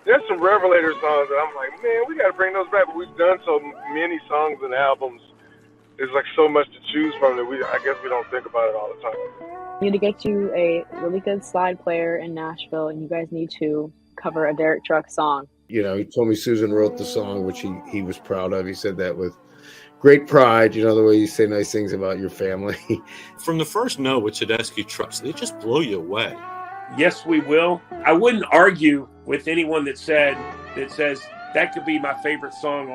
there's some Revelator songs that I'm like, man, we got to bring those back. But we've done so many songs and albums. There's like so much to choose from that I guess we don't think about it all the time. You need to get you a really good slide player in Nashville, and you guys need to cover a Derek Trucks song. You know, he told me Susan wrote the song, which he was proud of. He said that with great pride, you know, the way you say nice things about your family. From the first note with Tedeschi Trucks, they just blow you away. Yes, we will. I wouldn't argue with anyone that says that could be my favorite song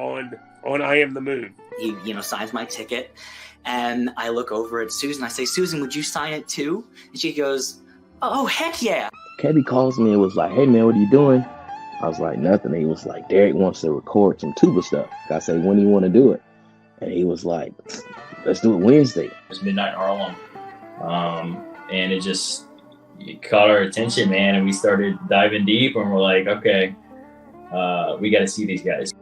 on I Am the Moon. He, signs my ticket, and I look over at Susan. I say, Susan, would you sign it too? And she goes, oh, heck yeah. Kevin calls me and was like, hey, man, what are you doing? I was like, nothing. He was like, Derek wants to record some tuba stuff. I said, when do you want to do it? And he was like, let's do it Wednesday. It was midnight in Harlem. And it caught our attention, man. And we started diving deep, and we're like, okay, we got to see these guys.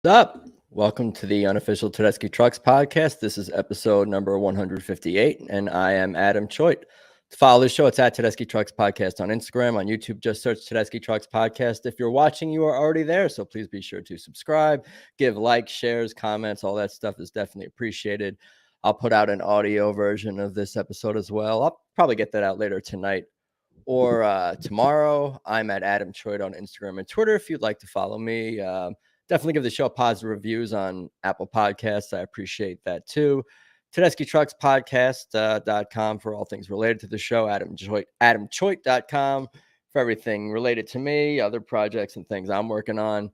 What's up? Welcome to the unofficial Tedeschi Trucks podcast. This is episode number 158, and I am Adam Choit. To follow the show, it's at Tedeschi Trucks Podcast on Instagram. On YouTube, just search Tedeschi Trucks Podcast. If you're watching, you are already there, so please be sure to subscribe, give likes, shares, comments. All that stuff is definitely appreciated. I'll put out an audio version of this episode as well. I'll probably get that out later tonight or tomorrow. I'm at Adam Choit on Instagram and Twitter if you'd like to follow me. Definitely give the show positive reviews on Apple Podcasts. I appreciate that too. Tedeschi Trucks Podcast.com for all things related to the show. AdamChoit.com for everything related to me, other projects and things I'm working on.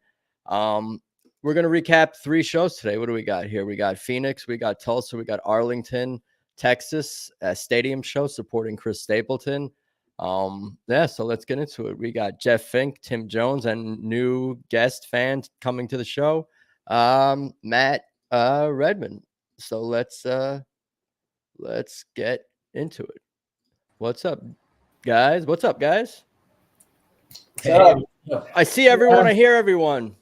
We're going to recap 3 shows today. What do we got here? We got Phoenix, we got Tulsa, we got Arlington, Texas, a stadium show supporting Chris Stapleton. So let's get into it. We got Jeff Fink, Tim Jones, and new guest fans coming to the show, Matt Redmond. So let's get into it. What's up, guys? Hey, I see everyone. I hear everyone.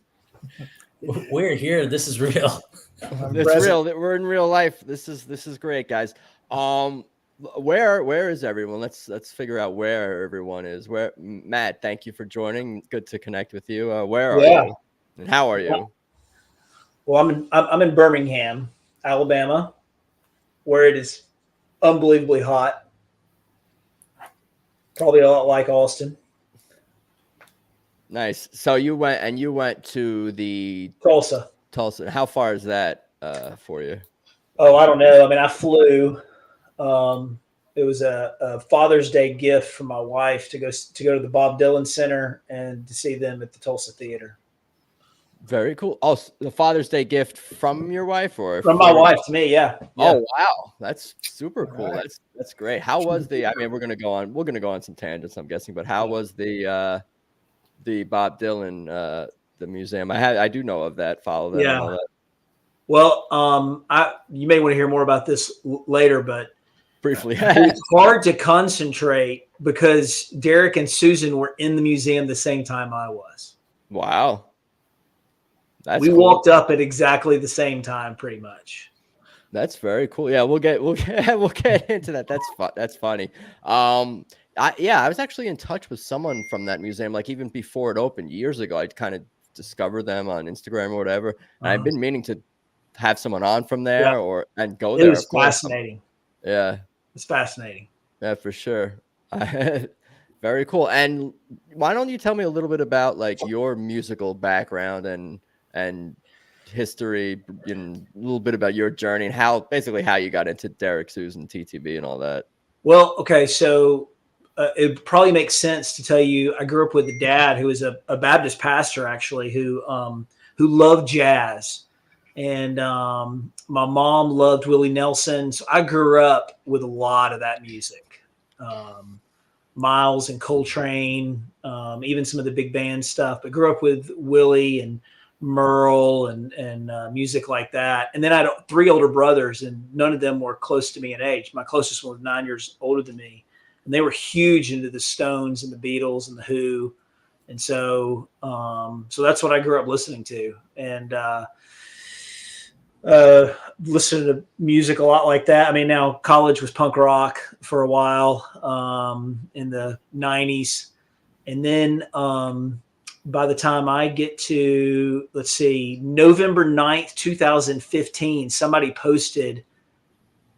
We're here. This is real. It's real. We're in real life. This is great, guys. Where is everyone? Let's figure out where everyone is. Where Matt? Thank you for joining. Good to connect with you. Where are you? And how are you? Well, I'm in Birmingham, Alabama, where it is unbelievably hot. Probably a lot like Austin. Nice. So you went to the Tulsa. How far is that for you? Oh, I don't know. I mean, I flew. It was a Father's Day gift from my wife to go to the Bob Dylan Center and to see them at the Tulsa Theater. Very cool. Oh, the Father's Day gift from your wife or from my wife to me? Yeah. Oh, wow. That's super cool. Right. That's great. How was I mean, we're going to go on some tangents, I'm guessing, but how was the Bob Dylan, the museum? I do know of that. Follow that. Yeah. All that. Well, you may want to hear more about this later, but briefly, it's hard to concentrate because Derek and Susan were in the museum the same time I was. Wow. We walked up at exactly the same time, pretty much. That's very cool. Yeah, we'll get into that. That's funny. I was actually in touch with someone from that museum, like even before it opened years ago. I'd kind of discovered them on Instagram or whatever. And I've been meaning to have someone on from there and go there. It was fascinating. Yeah, it's fascinating. Yeah, for sure. Very cool. And why don't you tell me a little bit about like your musical background and history, and a little bit about your journey and how you got into Derek, Susan, TTB, and all that. Well, okay, so it probably makes sense to tell you I grew up with a dad who was a Baptist pastor, actually, who loved jazz, and my mom loved Willie Nelson. So I grew up with a lot of that music, Miles and Coltrane, even some of the big band stuff. But grew up with Willie and Merle and music like that. And then I had 3 older brothers, and none of them were close to me in age. My closest one was 9 years older than me, and they were huge into the Stones and the Beatles and the Who. And so that's what I grew up listening to. And listened to music a lot like that. I mean, now college was punk rock for a while in the 90s. And then by the time I get to, let's see, November 9th, 2015, somebody posted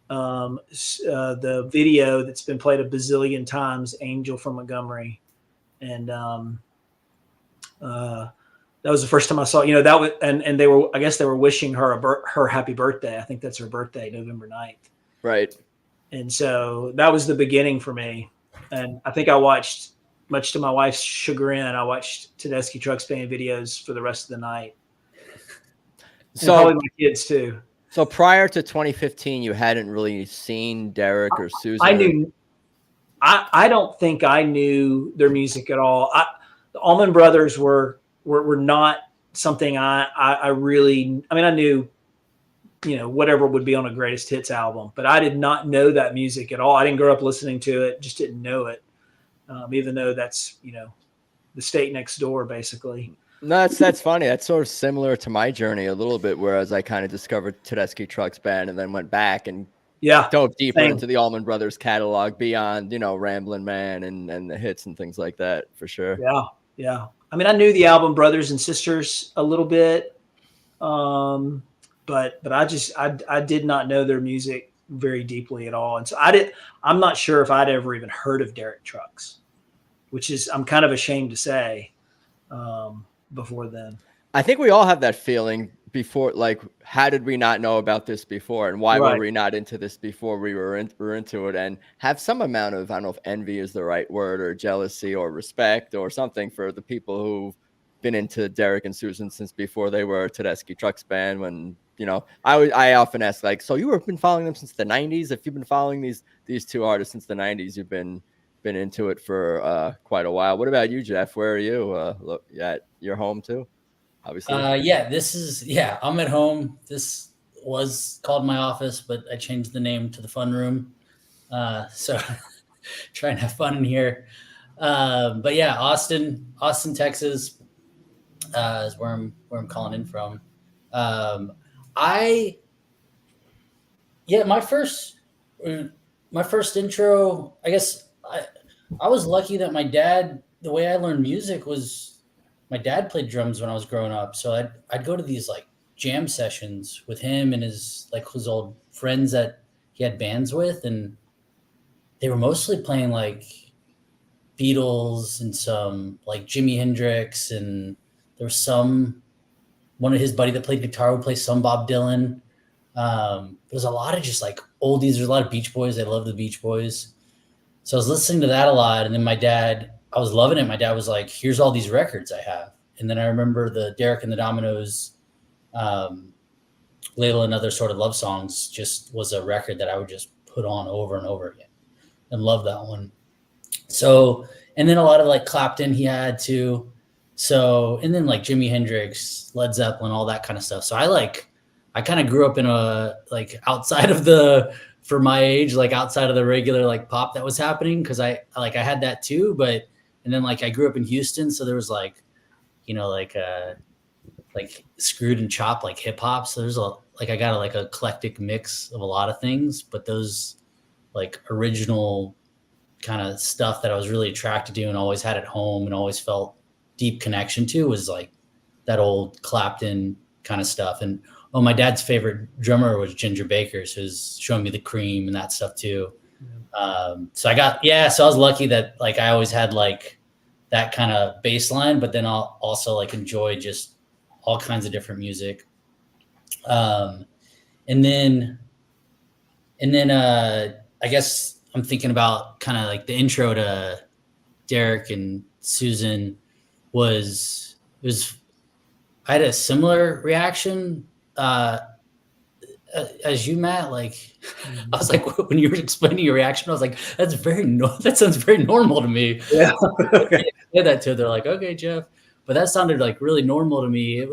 the video that's been played a bazillion times, Angel from Montgomery. And that was the first time I saw, that was, and they were, I guess they were wishing her her happy birthday. I think that's her birthday, November 9th. Right. And so that was the beginning for me. And I think I watched, much to my wife's chagrin, I watched Tedeschi Trucks Band videos for the rest of the night. So and probably my kids too. So prior to 2015, you hadn't really seen Derek or Susan. I don't think I knew their music at all. The Allman Brothers were not something I really, I mean, I knew, whatever would be on a greatest hits album, but I did not know that music at all. I didn't grow up listening to it, just didn't know it. Even though that's, the state next door, basically. No, that's funny. That's sort of similar to my journey a little bit, whereas I kind of discovered Tedeschi Trucks Band and then went back and dove deeper into the Allman Brothers catalog beyond, Ramblin' Man and the hits and things like that, for sure. Yeah. I mean, I knew the Allman Brothers and Sisters a little bit, but I did not know their music very deeply at all. And so I'm not sure if I'd ever even heard of Derek Trucks, which is, I'm kind of ashamed to say, before then. I think we all have that feeling before, like, how did we not know about this before? And why were we not into this before we were into it? And have some amount of, I don't know if envy is the right word, or jealousy or respect or something for the people who've been into Derek and Susan since before they were Tedeschi Trucks Band. When, I often ask, like, so you have been following them since the 90s? If you've been following these two artists since the 90s, you've been into it for quite a while. What about you, Jeff? Where are you? Look, at your home too, obviously. I'm at home. This was called my office, but I changed the name to the fun room. So try and have fun in here. But yeah, Austin, Texas is where I'm calling in from. My first intro, I guess I was lucky that my dad, the way I learned music was my dad played drums when I was growing up. So I'd go to these like jam sessions with him and his old friends that he had bands with. And they were mostly playing like Beatles and some like Jimi Hendrix. And there was one of his buddy that played guitar would play some Bob Dylan. There's a lot of just like oldies. There's a lot of Beach Boys. I love the Beach Boys. So I was listening to that a lot. And then I was loving it. My dad was like, here's all these records I have. And then I remember the Derek and the Dominoes, Ladle and Other Sort of Love Songs just was a record that I would just put on over and over again and love that one. So, and then a lot of like Clapton he had too. So, and then like Jimi Hendrix, Led Zeppelin, all that kind of stuff. So I kind of grew up in a, like outside of for my age, like outside of the regular like pop that was happening. Cause I had that too, and then like I grew up in Houston. So there was like, like Screwed and Chopped, like hip hop. So there's I got a eclectic mix of a lot of things, but those like original kind of stuff that I was really attracted to and always had at home and always felt deep connection to was like that old Clapton kind of stuff. And my dad's favorite drummer was Ginger Baker, who's showing me the Cream and that stuff too. So I was lucky that like I always had like that kind of bass line, but then I'll also like enjoy just all kinds of different music. And then I guess I'm thinking about kind of like the intro to Derek and Susan was I had a similar reaction as you, Matt. Like I was like, when you were explaining your reaction, I was like, that sounds very normal to me. Yeah. Okay. Say that to her. They're like, okay, Jeff. But that sounded like really normal to me. I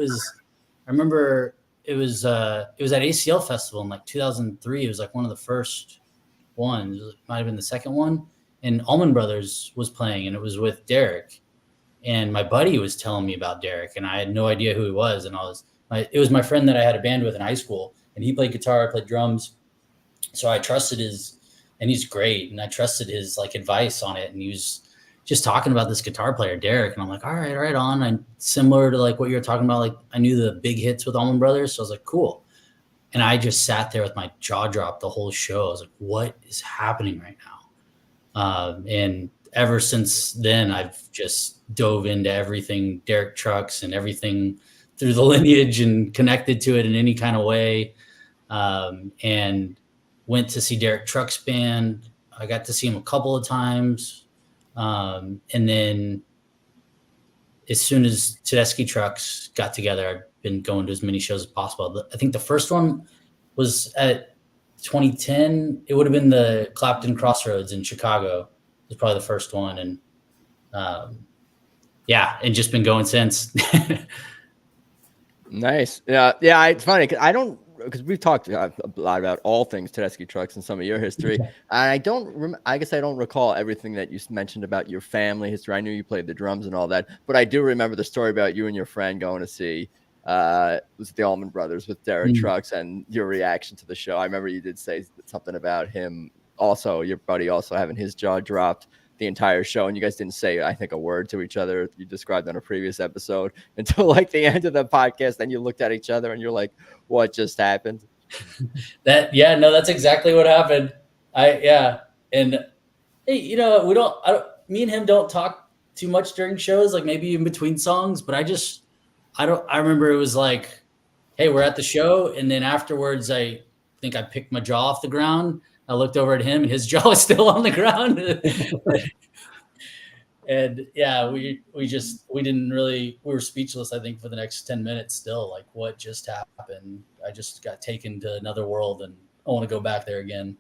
remember it was at ACL Festival in like 2003. It was like one of the first ones. It might have been the second one. And Allman Brothers was playing, and it was with Derek. And my buddy was telling me about Derek, and I had no idea who he was. And it was my friend that I had a band with in high school. and he played guitar, I played drums. So I trusted and he's great. And I trusted his like advice on it. And he was just talking about this guitar player, Derek. And I'm like, all right on. And similar to like what you're talking about, like I knew the big hits with Allman Brothers. So I was like, cool. And I just sat there with my jaw dropped the whole show. I was like, what is happening right now? And ever since then, I've just dove into everything Derek Trucks and everything through the lineage and connected to it in any kind of way. And went to see Derek Trucks band. I got to see him a couple of times. And then as soon as Tedeschi Trucks got together, I've been going to as many shows as possible. I think the first one was at 2010. It would have been the Clapton Crossroads in Chicago. It was probably the first one. And and just been going since. Nice. Yeah. It's funny because we've talked a lot about all things Tedeschi Trucks and some of your history. And I guess I don't recall everything that you mentioned about your family history. I knew you played the drums and all that, but I do remember the story about you and your friend going to see was the Allman Brothers with Derek Trucks and your reaction to the show. I remember you did say something about him also, your buddy also having his jaw dropped the entire show, and you guys didn't say, I think, a word to each other. You described on a previous episode until like the end of the podcast. Then you looked at each other and you're like, what just happened? That's exactly what happened. And hey, me and him don't talk too much during shows, like maybe in between songs, but I remember it was like, hey, we're at the show. And then afterwards, I think I picked my jaw off the ground. I looked over at him and his jaw was still on the ground. And we were speechless, I think, for the next 10 minutes still, like what just happened. I just got taken to another world and I want to go back there again.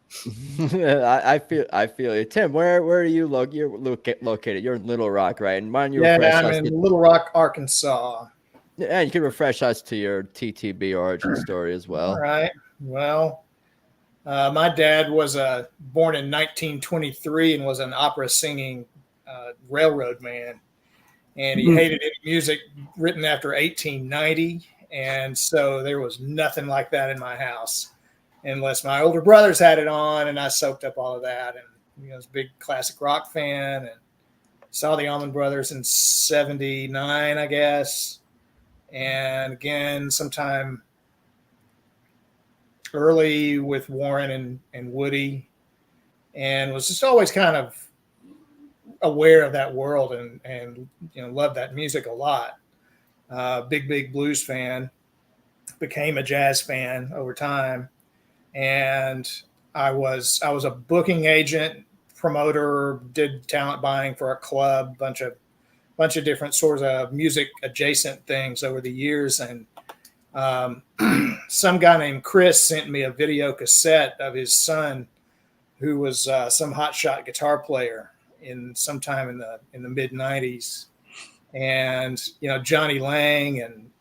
I feel it. Tim, where are you you're located? You're in Little Rock, right? And mind you, I'm in Little Rock, Arkansas. Yeah, you can refresh us to your TTB origin story as well. All right. Well, my dad was born in 1923 and was an opera singing railroad man. And he hated any music written after 1890. And so there was nothing like that in my house unless my older brothers had it on, and I soaked up all of that. And, I was a big classic rock fan and saw the Allman Brothers in 79, I guess. And again, sometime early with Warren and Woody, and was just always kind of aware of that world and loved that music a lot. Big blues fan, became a jazz fan over time. And I was a booking agent, promoter, did talent buying for a club, bunch of different sorts of music adjacent things over the years. And some guy named Chris sent me a video cassette of his son, who was some hotshot guitar player sometime in the mid 90s. And, Johnny Lang and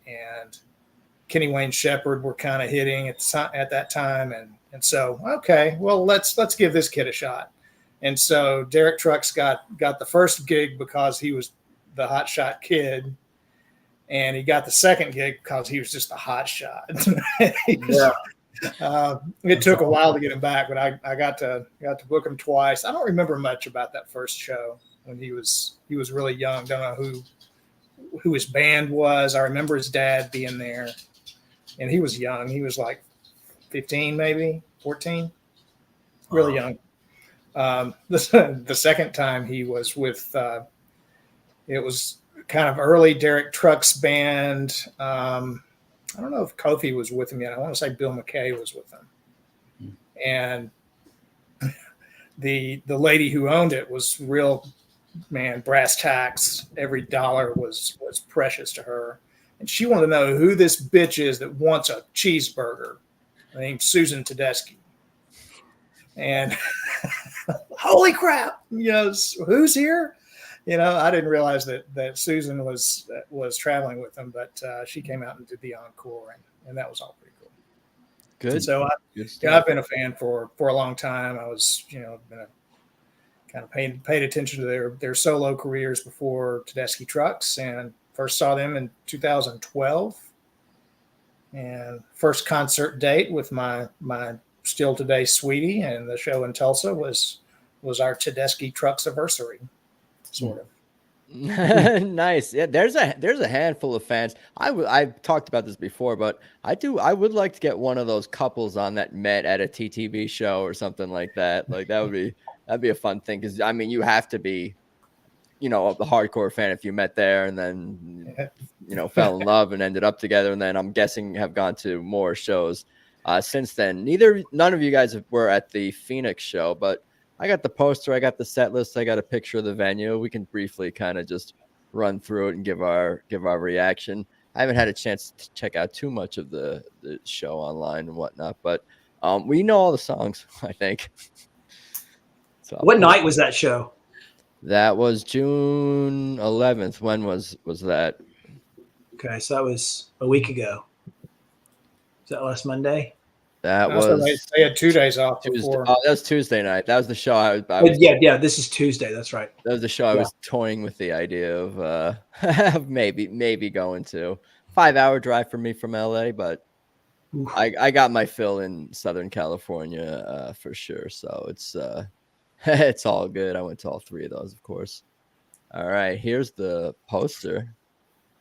Kenny Wayne Shepherd were kind of hitting at that time. And so, okay, well, let's give this kid a shot. And so Derek Trucks got the first gig because he was the hotshot kid. And he got the second gig because he was just a hot shot. It took a while to get him back, but I got to book him twice. I don't remember much about that first show when he was really young. Don't know who his band was. I remember his dad being there, and he was young. He was like 15, maybe 14, really young. The second time he was with, it was kind of early Derek Trucks band. I don't know if Kofi was with him yet. I want to say Bill McKay was with him. And the lady who owned it was real, man, brass tacks. Every dollar was precious to her. And she wanted to know who this bitch is that wants a cheeseburger, named Susan Tedeschi. And holy crap, who's here? I didn't realize that Susan was traveling with them, but she came out and did the encore, and that was all pretty cool. Good. And so I've been a fan for a long time. I was, been kind of paid attention to their solo careers before Tedeschi Trucks, and first saw them in 2012 And first concert date with my still today sweetie, and the show in Tulsa was our Tedeschi Trucks anniversary, sort of. Nice. Yeah, there's a handful of fans. I've talked about this before, but I would like to get one of those couples on that met at a TTV show or something like that. Like that'd be a fun thing, because I mean you have to be, you know, a hardcore fan if you met there and then you know fell in love and ended up together, and then I'm guessing have gone to more shows since then. None of you guys were at the Phoenix show, but I got the poster, I got the set list, I got a picture of the venue. We can briefly kind of just run through it and give our reaction. I haven't had a chance to check out too much of the show online and whatnot, but we know all the songs, I think. So what night was that show? That was June 11th. When was that? Okay, so that was a week ago. Is that last Monday? That was. They had 2 days off before. Oh, that was Tuesday night. That was the show. I was yeah. This is Tuesday. That's right. That was the show. I was toying with the idea of maybe going to. 5-hour drive for me from LA, but I got my fill in Southern California for sure. So it's it's all good. I went to all 3 of those, of course. All right, here's the poster.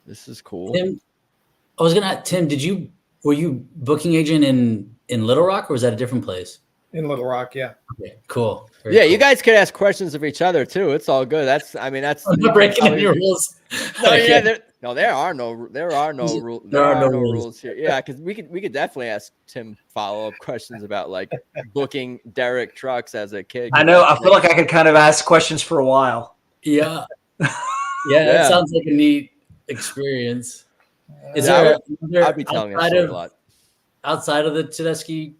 This is cool. Tim, I was gonna ask, Tim, were you booking agent in Little Rock, or was that a different place? In Little Rock, yeah. Okay, cool. Very cool. You guys could ask questions of each other too. It's all good. That's I'm not breaking any rules. No, there are no rules here. Yeah, because we could definitely ask Tim follow-up questions about like booking Derek Trucks as a kid. I know. I feel like I could kind of ask questions for a while. Yeah. Yeah, that sounds like a neat experience. Is there I'd be telling you a lot. Outside of the Tedeschi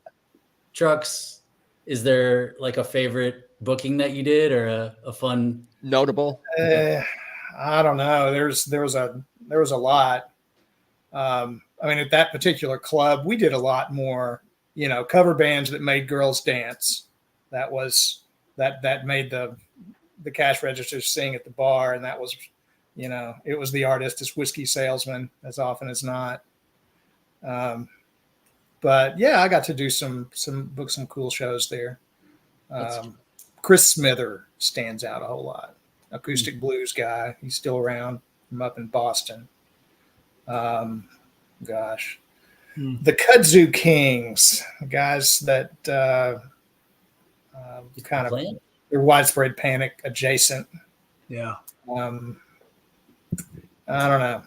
Trucks, is there like a favorite booking that you did, or a fun notable? I don't know. There was a lot. I mean, at that particular club, we did a lot more, you know, cover bands that made girls dance. That made the cash registers sing at the bar, and that was, you know, it was the artist as whiskey salesman as often as not. But yeah, I got to do some cool shows there. Chris Smither stands out a whole lot. Acoustic blues guy. He's still around from up in Boston. The Kudzu Kings, guys that kind of they're Widespread Panic adjacent. Yeah. I don't know.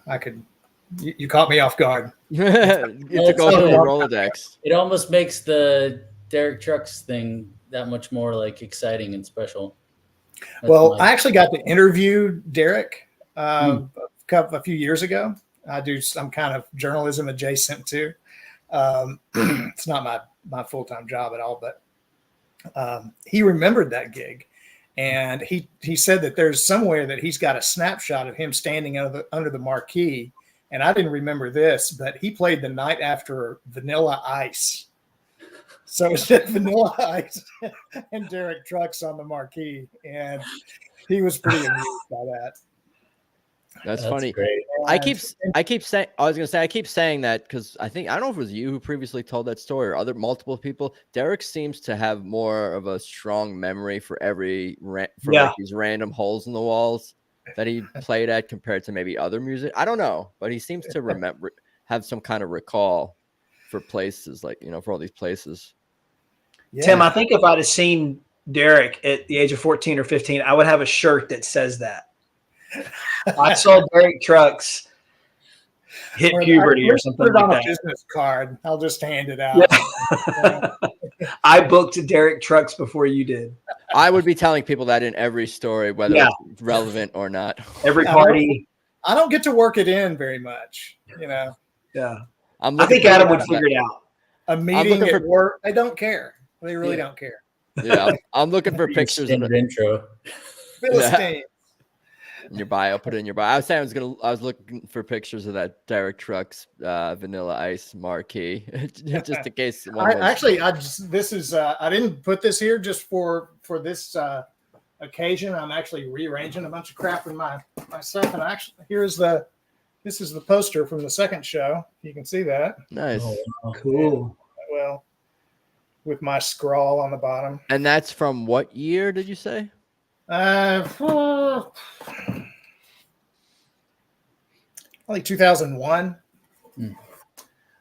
You caught me off guard. You took over the Rolodex. It almost makes the Derek Trucks thing that much more like exciting and special. Well, I actually got to interview Derek a few years ago. I do some kind of journalism adjacent too. It's not my full-time job at all, but he remembered that gig. And he said that there's somewhere that he's got a snapshot of him standing under the marquee. And I didn't remember this, but he played the night after Vanilla Ice. So it said Vanilla Ice and Derek Trucks on the marquee. And he was pretty amused by that. That's funny. Great. I keep saying that because I don't know if it was you who previously told that story or multiple people. Derek seems to have more of a strong memory for like these random holes in the walls that he played at compared to maybe other music. I don't know, but he seems to have some kind of recall for places, like, you know, for all these places. Yeah. Tim, I think if I'd have seen Derek at the age of 14 or 15, I would have a shirt that says that. I saw Derek Trucks hit puberty or something like that. A business card. I'll just hand it out. Yeah. I booked Derek Trucks before you did. I would be telling people that in every story, whether it's relevant or not. Every party. I don't get to work it in very much, you know. Yeah. I think Adam would figure it out. A meeting at work, they don't care. They really don't care. Yeah, I'm looking for pictures of the intro. Philistine. In your bio, put it in your bio. I was saying I was looking for pictures of that Derek Trucks Vanilla Ice marquee, just in case. I didn't put this here just for this occasion. I'm actually rearranging a bunch of crap in my stuff, and here's the This is the poster from the second show. You can see that. Nice. Oh, cool. Well, with my scrawl on the bottom. And that's from what year did you say? Like 2001.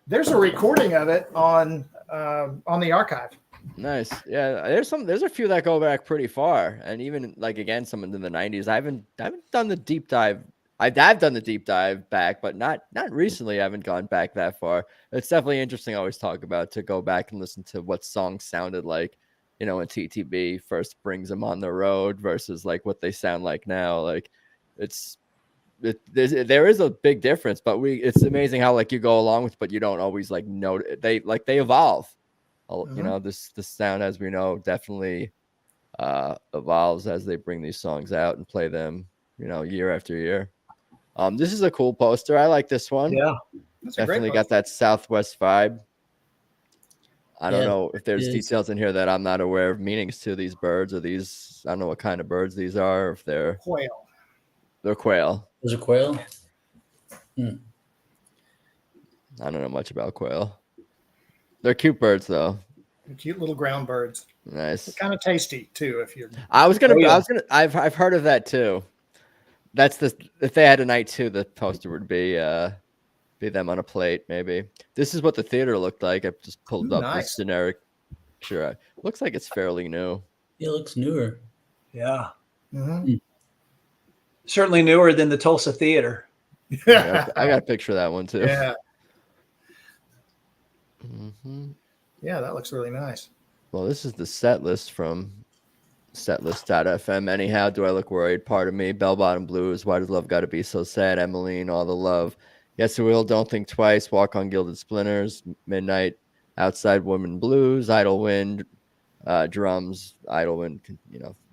There's a recording of it on the archive. Nice. Yeah, there's a few that go back pretty far, and even like again some in the 90s. I haven't done the deep dive. I've done the deep dive back, but not recently. I haven't gone back that far. It's definitely interesting. I always talk about to go back and listen to what songs sounded like, when TTB first brings them on the road versus like what they sound like now. Like there is a big difference, but it's amazing how like you go along with, but you don't always like know they evolve. This sound, as we know, definitely evolves as they bring these songs out and play them, year after year. This is a cool poster. I like this one. Yeah, definitely got that Southwest vibe. I don't know if there's details in here that I'm not aware of meanings to these birds or these. I don't know what kind of birds these are. If they're quail. They're quail. Those are quail. I don't know much about quail. They're cute birds, though. They're cute little ground birds. Nice. They're kind of tasty too. If you're, I've heard of that too. That's if they had a night too, the poster would be them on a plate. Maybe this is what the theater looked like. I just pulled up this generic. Sure, looks like it's fairly new. It looks newer. Yeah. Mm-hmm. Certainly newer than the Tulsa Theater. Yeah, I got a picture of that one too. Yeah. Mm-hmm. Yeah, that looks really nice. Well, this is the set list from setlist.fm. Anyhow, do I look worried? Part of me, Bell Bottom Blues, Why Does Love Gotta Be So Sad, Emmeline, All the Love, Yes It Will, Don't Think Twice, Walk on Gilded Splinters, Midnight, Outside Woman Blues, Idle Wind, Drums, Idle Wind,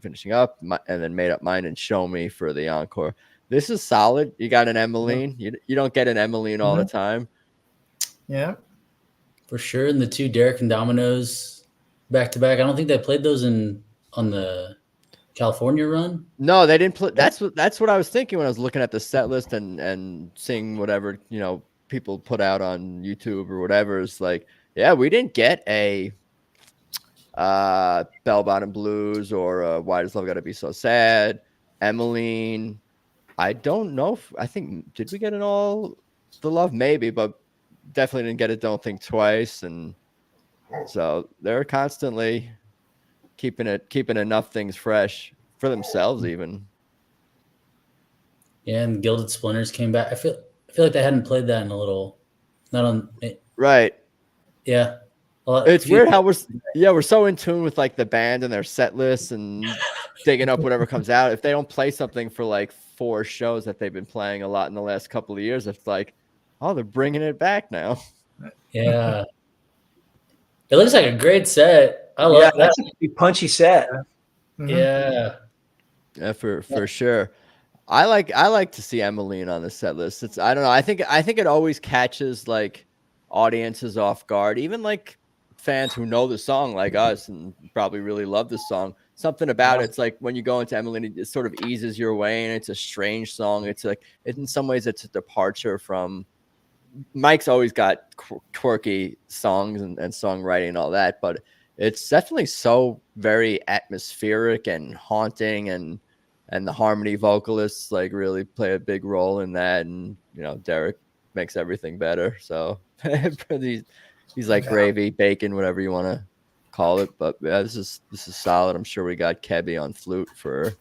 finishing up, and then Made Up Mind and Show Me for the encore. This is solid. You got an Emmeline. You don't get an Emmeline all the time. Yeah. For sure. And the two Derek and Dominoes back to back. I don't think they played those on the California run. No, they didn't play. That's what I was thinking when I was looking at the set list and seeing whatever people put out on YouTube or whatever. It's like, yeah, we didn't get a Bell Bottom Blues or Why Does Love Gotta Be So Sad, Emmeline. I don't know. I think did we get an All the Love? Maybe, but definitely didn't get it. Don't Think Twice, and so they're constantly keeping enough things fresh for themselves, even. Yeah, and Gilded Splinters came back. I feel like they hadn't played that in a little. Not on. Right. Yeah. Well, it's weird how we're so in tune with like the band and their set lists and digging up whatever comes out. If they don't play something for like 4 shows that they've been playing a lot in the last couple of years, it's like, oh, they're bringing it back now. Yeah. It looks like a great set. I love that. That's a punchy set. Mm-hmm. Yeah, for sure. I like to see Emmeline on the set list. I don't know. I think it always catches like audiences off guard, even like fans who know the song like us and probably really love the song. Something about it's like when you go into Emmeline, it sort of eases your way, and it's a strange song. It's like in some ways it's a departure from. Mike's always got quirky songs and songwriting and all that, but it's definitely so very atmospheric and haunting, and the harmony vocalists like really play a big role in that, and Derek makes everything better. So he's like gravy, bacon, whatever you want to call it. But yeah, this is solid. I'm sure we got Kebby on flute for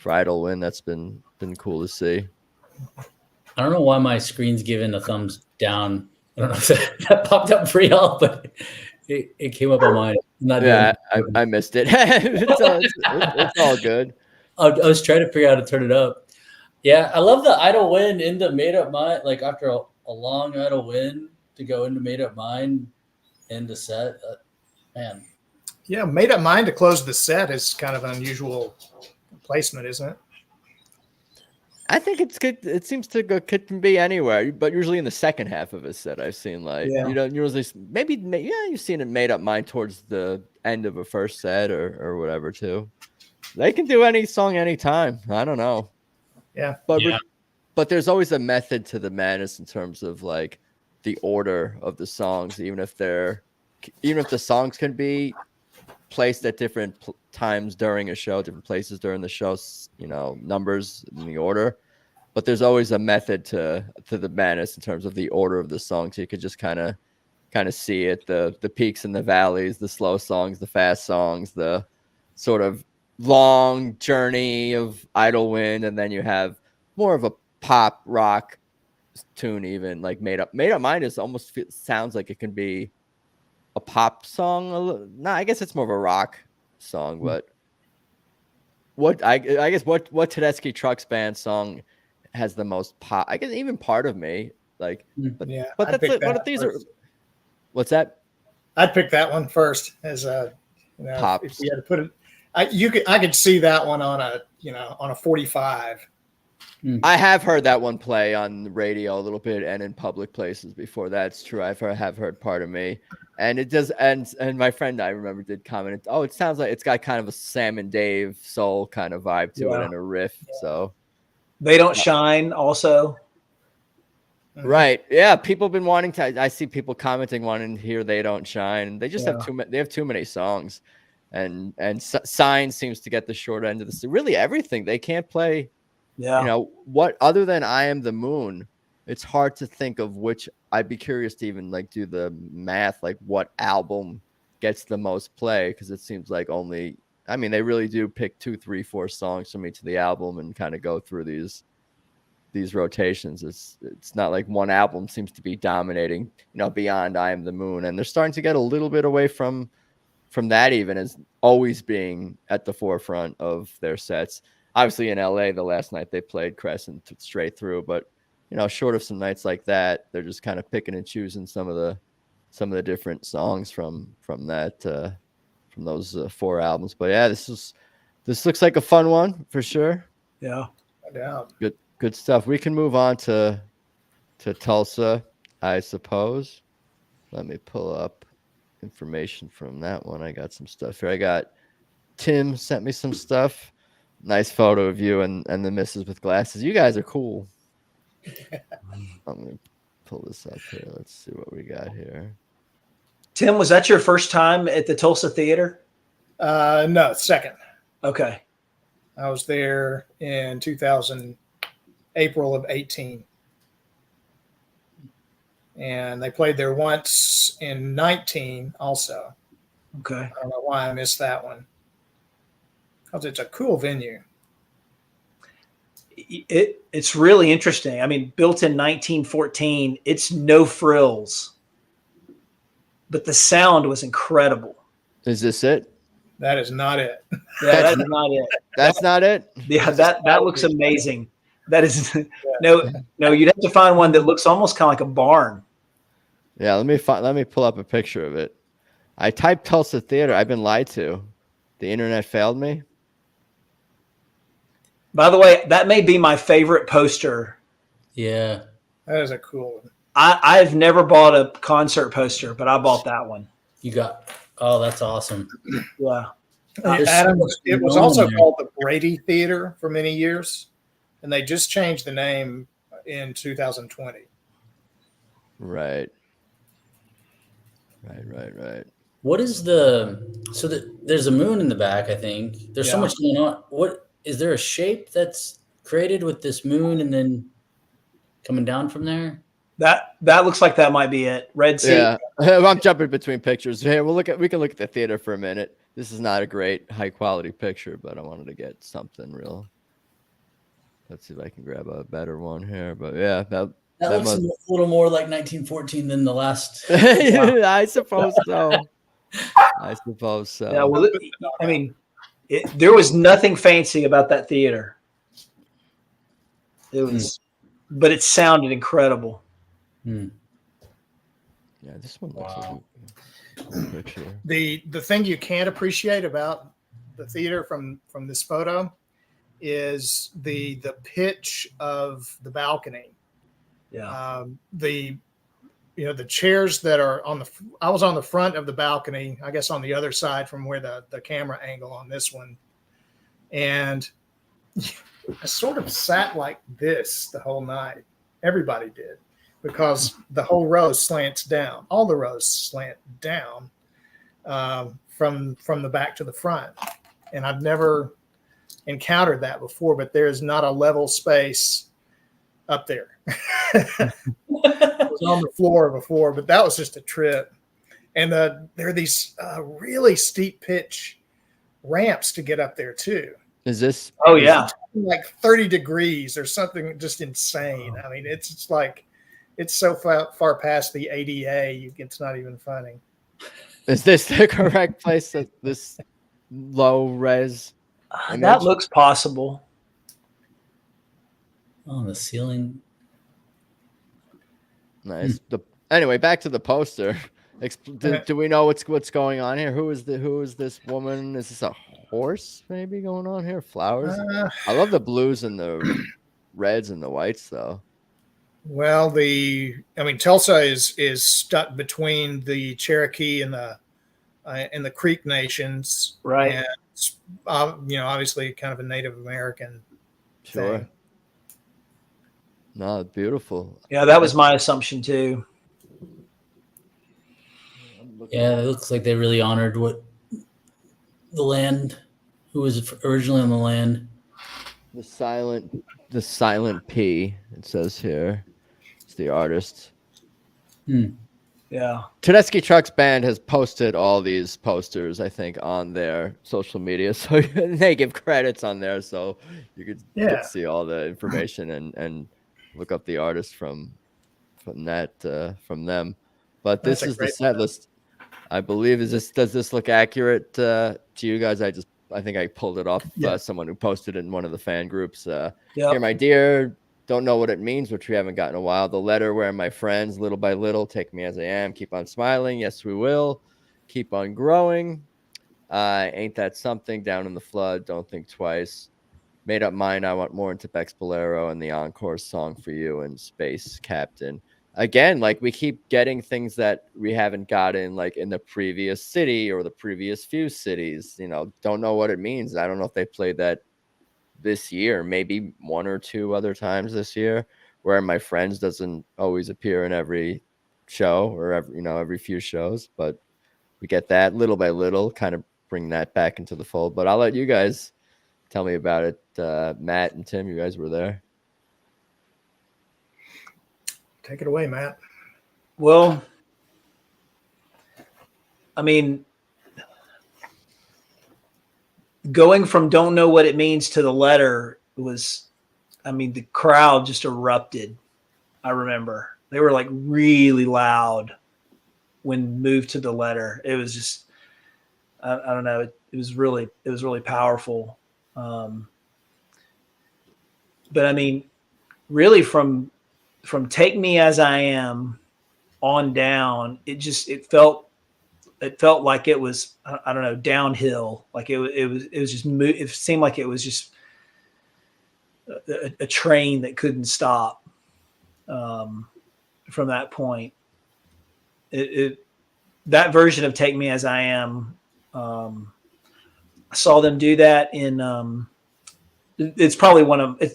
Idle Wind. That's been cool to see. I don't know why my screen's giving a thumbs down. I don't know if that popped up for y'all, but it came up on mine. I missed it. It's all good. I was trying to figure out how to turn it up. Yeah, I love the Idle Wind into Made Up Mind. Like after a long Idle Wind to go into Made Up Mind and the set, man. Yeah, Made Up Mind to close the set is kind of an unusual placement, isn't it? I think it's good. It seems to go can be anywhere, but usually in the second half of a set, I've seen you don't usually maybe you've seen it Made Up Mind towards the end of a first set or whatever too. They can do any song anytime. I don't know. Yeah, but but there's always a method to the madness in terms of like the order of the songs, even if the songs can be placed at different times during a show, different places during the show, numbers in the order. But there's always a method to the madness in terms of the order of the songs. You could just kind of see it, the peaks and the valleys, the slow songs, the fast songs, the sort of long journey of Idle Wind, and then you have more of a pop rock tune, even like Made Up Mind is almost sounds like it can be a pop song. No, I guess it's more of a rock song. But what I guess what Tedeschi Trucks Band song has the most pop? I guess even Part of Me, like, but that's like, what if these are? What's that? I'd pick that one first as a pop. If we had to put it, I could see that one on a 45. I have heard that one play on the radio a little bit and in public places before. That's true. Have heard Part of Me, and it does. And my friend I remember did comment, "Oh, it sounds like it's got kind of a Sam and Dave soul kind of vibe to it and a riff." So They Don't Shine also. Right. Yeah. People have been wanting to, I see people commenting, wanting to hear They Don't Shine. They just have too many songs, and Sign seems to get the short end of the stick. Really everything. They can't play. Yeah. What other than I Am the Moon, it's hard to think of which. I'd be curious to even like do the math, like what album gets the most play. Cause it seems like they really do pick 2, 3, 4 songs from each of the album and kind of go through these rotations. It's not like one album seems to be dominating, beyond I Am the Moon. And they're starting to get a little bit away from that, even as always being at the forefront of their sets. Obviously in LA, the last night they played Crescent straight through, but short of some nights like that, they're just kind of picking and choosing some of the different songs from those 4 albums. But yeah, this looks like a fun one for sure. Yeah. Yeah. Good stuff. We can move on to Tulsa, I suppose. Let me pull up information from that one. I got some stuff here. I got Tim sent me some stuff. Nice photo of you and the missus with glasses. You guys are cool. I'm going to pull this up here. Let's see what we got here. Tim, was that your first time at the Tulsa Theater? No, second. Okay. I was there in April of 18. And they played there once in 19 also. Okay. I don't know why I missed that one. Because it's a cool venue. It's really interesting. I mean, built in 1914, it's no frills. But the sound was incredible. Is this it? That is not it. Yeah, that's not it. That's not it? Yeah, that looks amazing. That is no, you'd have to find one that looks almost kind of like a barn. Yeah, let me pull up a picture of it. I typed Tulsa Theater. I've been lied to. The internet failed me. By the way, that may be my favorite poster. Yeah. That is a cool one. I've never bought a concert poster, but I bought that one. That's awesome. Yeah. Adam, it was also called the Brady Theater for many years, and they just changed the name in 2020. Right. What is there's a moon in the back, I think. There's so much going on. What is there a shape that's created with this moon and then coming down from there? That looks like that might be it. Red Sea. Yeah. I'm jumping between pictures. Here, we can look at the theater for a minute. This is not a great high quality picture, but I wanted to get something real. Let's see if I can grab a better one here. But yeah, that looks a little more like 1914 than the last. I suppose so. Yeah, well, I mean, there was nothing fancy about that theater. It was, but it sounded incredible. Yeah, this one looks like a picture. The thing you can't appreciate about the theater from this photo is the pitch of the balcony. Yeah. The chairs that are I was on the front of the balcony, I guess on the other side from where the camera angle on this one. And I sort of sat like this the whole night. Everybody did, because the whole row slants down. All the rows slant down from the back to the front. And I've never encountered that before, but there's not a level space up there. I was on the floor before, but that was just a trip. And there are these really steep pitch ramps to get up there too. Is this? Oh yeah, like 30 degrees or something, just insane. I mean, it's like it's so far past the ADA, it's not even funny. Is this the correct place? That this low res? That looks possible. Oh, the ceiling. Nice. Anyway, back to the poster. Do we know what's going on here? Who is this woman? Is this a horse maybe going on here? Flowers? I love the blues and the reds and the whites though. Well, Tulsa is stuck between the Cherokee and the Creek nations, right? And obviously kind of a Native American thing. No, beautiful. Yeah, that was my assumption too. Yeah, it looks like they really honored what the land, who was originally on the land. The silent P, it says here. It's the artist. Yeah. Tedeschi Trucks Band has posted all these posters, I think, on their social media. So they give credits on there, so you could see all the information and look up the artist from them. But this is the set list. I believe does this look accurate to you guys? I think I pulled it off someone who posted it in one of the fan groups. Here, my dear, don't know what it means, which we haven't gotten in a while. The letter where my friends, little by little, take me as I am. Keep on smiling. Yes, we will. Keep on growing. Ain't that something? Down in the flood. Don't think twice. Made up mind. I want more into Bex Bolero and the encore song for you and Space Captain. Again, like we keep getting things that we haven't gotten like in the previous city or the previous few cities, don't know what it means. I don't know if they played that this year, maybe one or two other times this year, where my friends doesn't always appear in every show or every few shows, but we get that little by little, kind of bring that back into the fold. But I'll let you guys tell me about it. Matt and Tim, you guys were there. Take it away, Matt. Well, I mean, going from don't know what it means to the letter was, the crowd just erupted. I remember they were like really loud when moved to the letter. It was just, I don't know. It was really powerful. But really from Take Me As I Am on down, it felt like it was, I don't know, downhill. Like it was just, it seemed like it was just a train that couldn't stop from that point. That version of Take Me As I Am, I saw them do that in, it's probably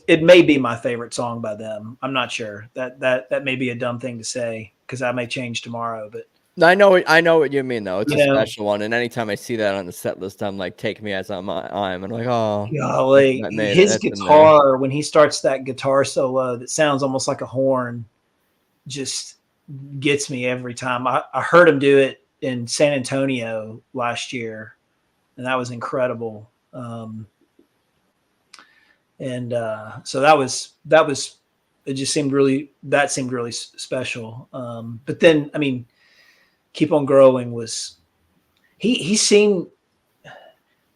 it may be my favorite song by them. I'm not sure. That may be a dumb thing to say because I may change tomorrow, but I know what you mean though. It's a special one. And anytime I see that on the set list, I'm like, Take Me As I'm and like, oh, golly. His guitar, when he starts that guitar solo that sounds almost like a horn, just gets me every time. I heard him do it in San Antonio last year, and that was incredible. So that was it just seemed really special. But then, Keep on Growing was, he seemed,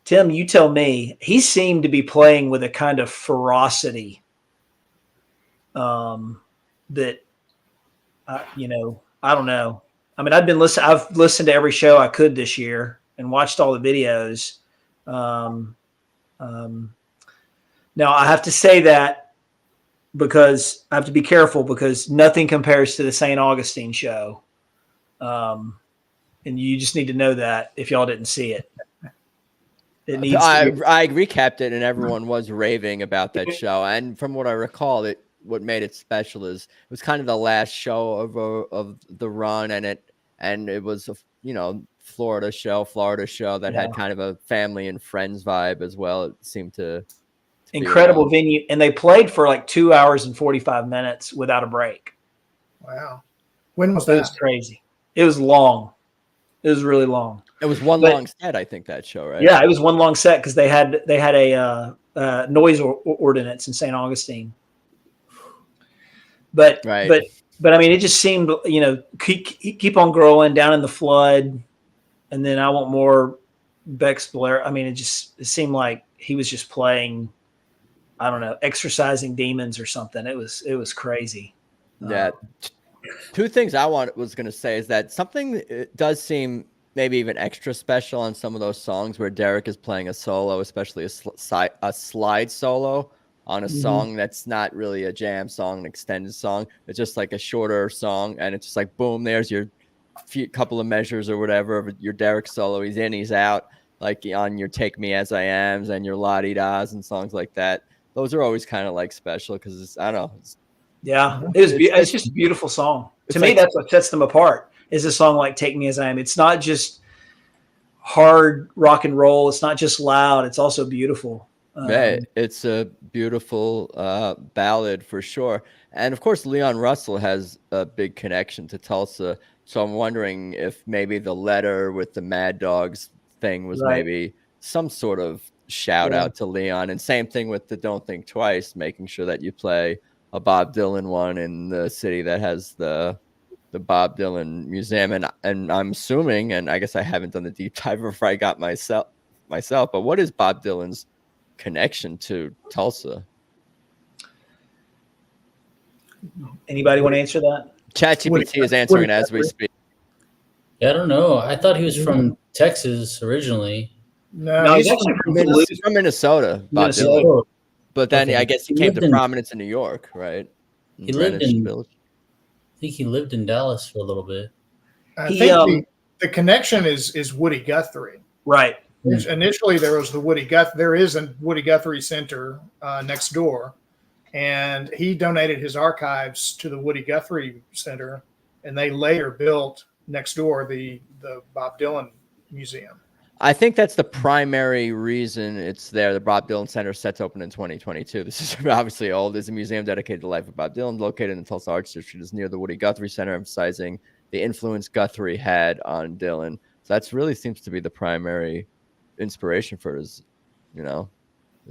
Tim, you tell me, he seemed to be playing with a kind of ferocity that, I don't know. I've listened to every show I could this year and watched all the videos. Now I have to say that because I have to be careful because nothing compares to the St. Augustine show. And you just need to know that if y'all didn't see it. It needs. I recapped it, and everyone was raving about that show. And from what I recall, what made it special is it was kind of the last show of the run, and it was a Florida show that had kind of a family and friends vibe as well. It seemed to incredible venue, and they played for like 2 hours and 45 minutes without a break. Wow, when was that? It was crazy. It was long. It was really long. It was one long set, I think, that show, right? Yeah, it was one long set because they had a noise ordinance in St. Augustine. But I mean, it just seemed, keep on growing down in the flood, and then I Want More, Bex Blair. I mean, it seemed like he was just playing, I don't know, exorcising demons or something. It was crazy. Yeah. Two things I was going to say is that it does seem maybe even extra special on some of those songs where Derek is playing a solo, especially a slide solo on a song that's not really a jam song, an extended song. It's just like a shorter song, and it's just like, boom, there's your couple of measures or whatever of your Derek solo. He's in, he's out, like on your Take Me As I Ams and your La-Di-Das and songs like that. Those are always kind of like special because I don't know. It's just a beautiful song. To me, that's what sets them apart. Is a song like Take Me As I Am. It's not just hard rock and roll. It's not just loud. It's also beautiful. It's a beautiful ballad for sure. And of course, Leon Russell has a big connection to Tulsa. So I'm wondering if maybe the letter with the Mad Dogs thing was maybe some sort of shout out to Leon. And same thing with the Don't Think Twice, making sure that you play a Bob Dylan one in the city that has the Bob Dylan Museum. And I'm assuming, and I guess I haven't done the deep dive before I got myself, but what is Bob Dylan's connection to Tulsa? Anybody want to answer that? ChatGPT is answering as we speak. Yeah, I don't know. I thought he was from Texas originally. No, he's actually from Minnesota. Bob Dylan. But then I guess he came to prominence in New York, right? He lived in Village. I think he lived in Dallas for a little bit. I think the connection is Woody Guthrie. Right. Initially, there was the Woody Guthrie. There is a Woody Guthrie Center next door, and he donated his archives to the Woody Guthrie Center, and they later built next door the Bob Dylan Museum. I think that's the primary reason it's there. The Bob Dylan Center set to open in 2022. This is obviously old. It's a museum dedicated to the life of Bob Dylan, located in the Tulsa Arts District. It's near the Woody Guthrie Center, emphasizing the influence Guthrie had on Dylan. So that's really seems to be the primary inspiration for it, is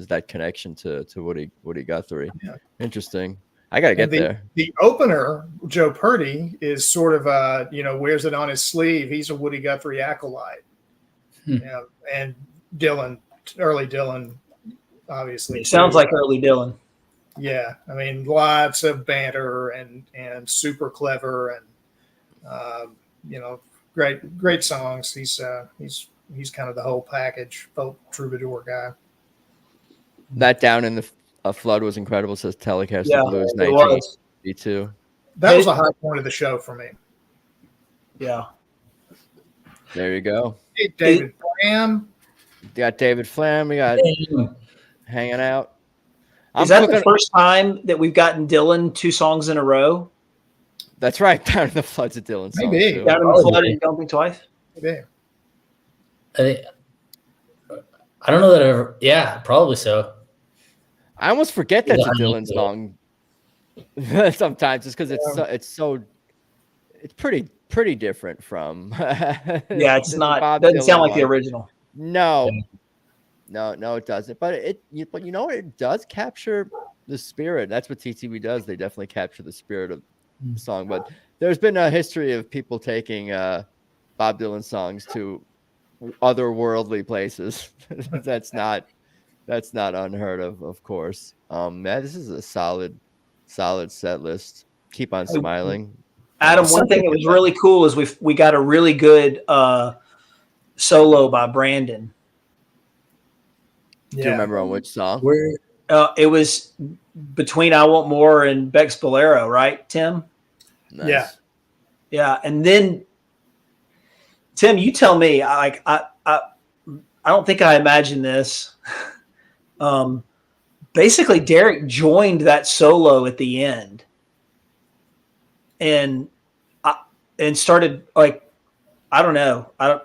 that connection to Woody Guthrie. Yeah. Interesting. I got to get there. The opener, Joe Purdy, is sort of wears it on his sleeve. He's a Woody Guthrie acolyte. And Dylan, early Dylan, obviously. It sounds like early Dylan. Yeah, I mean, lots of banter and super clever and great songs. He's kind of the whole package, folk troubadour guy. That Down in the Flood was incredible. Says Telecast the Blues 1982. That was the high point of the show for me. Yeah. There you go. Hey, David Flam. You got David Flam. We got hanging out. Is that the first time that we've gotten Dylan 2 songs in a row? That's right. Down in the Flood's a Dylan song. Maybe. Down in the Flood and Don't Think Twice? Maybe. I don't know that I ever. Yeah, probably so. I almost forget that's a Dylan song sometimes, just because it's pretty different from. It's not. Doesn't sound like the original. No, it doesn't. But it does capture the spirit. That's what TTB does. They definitely capture the spirit of the song. But there's been a history of people taking Bob Dylan songs to otherworldly places. That's not unheard of course. This is a solid set list. Keep on smiling. Adam, one thing that was really cool is we got a really good solo by Brandon. Do you remember on which song? It was between I Want More and Bex Bolero, right, Tim? Nice. Yeah. And then Tim, you tell me, I don't think I imagined this. Basically, Derek joined that solo at the end, and started like, I don't know. I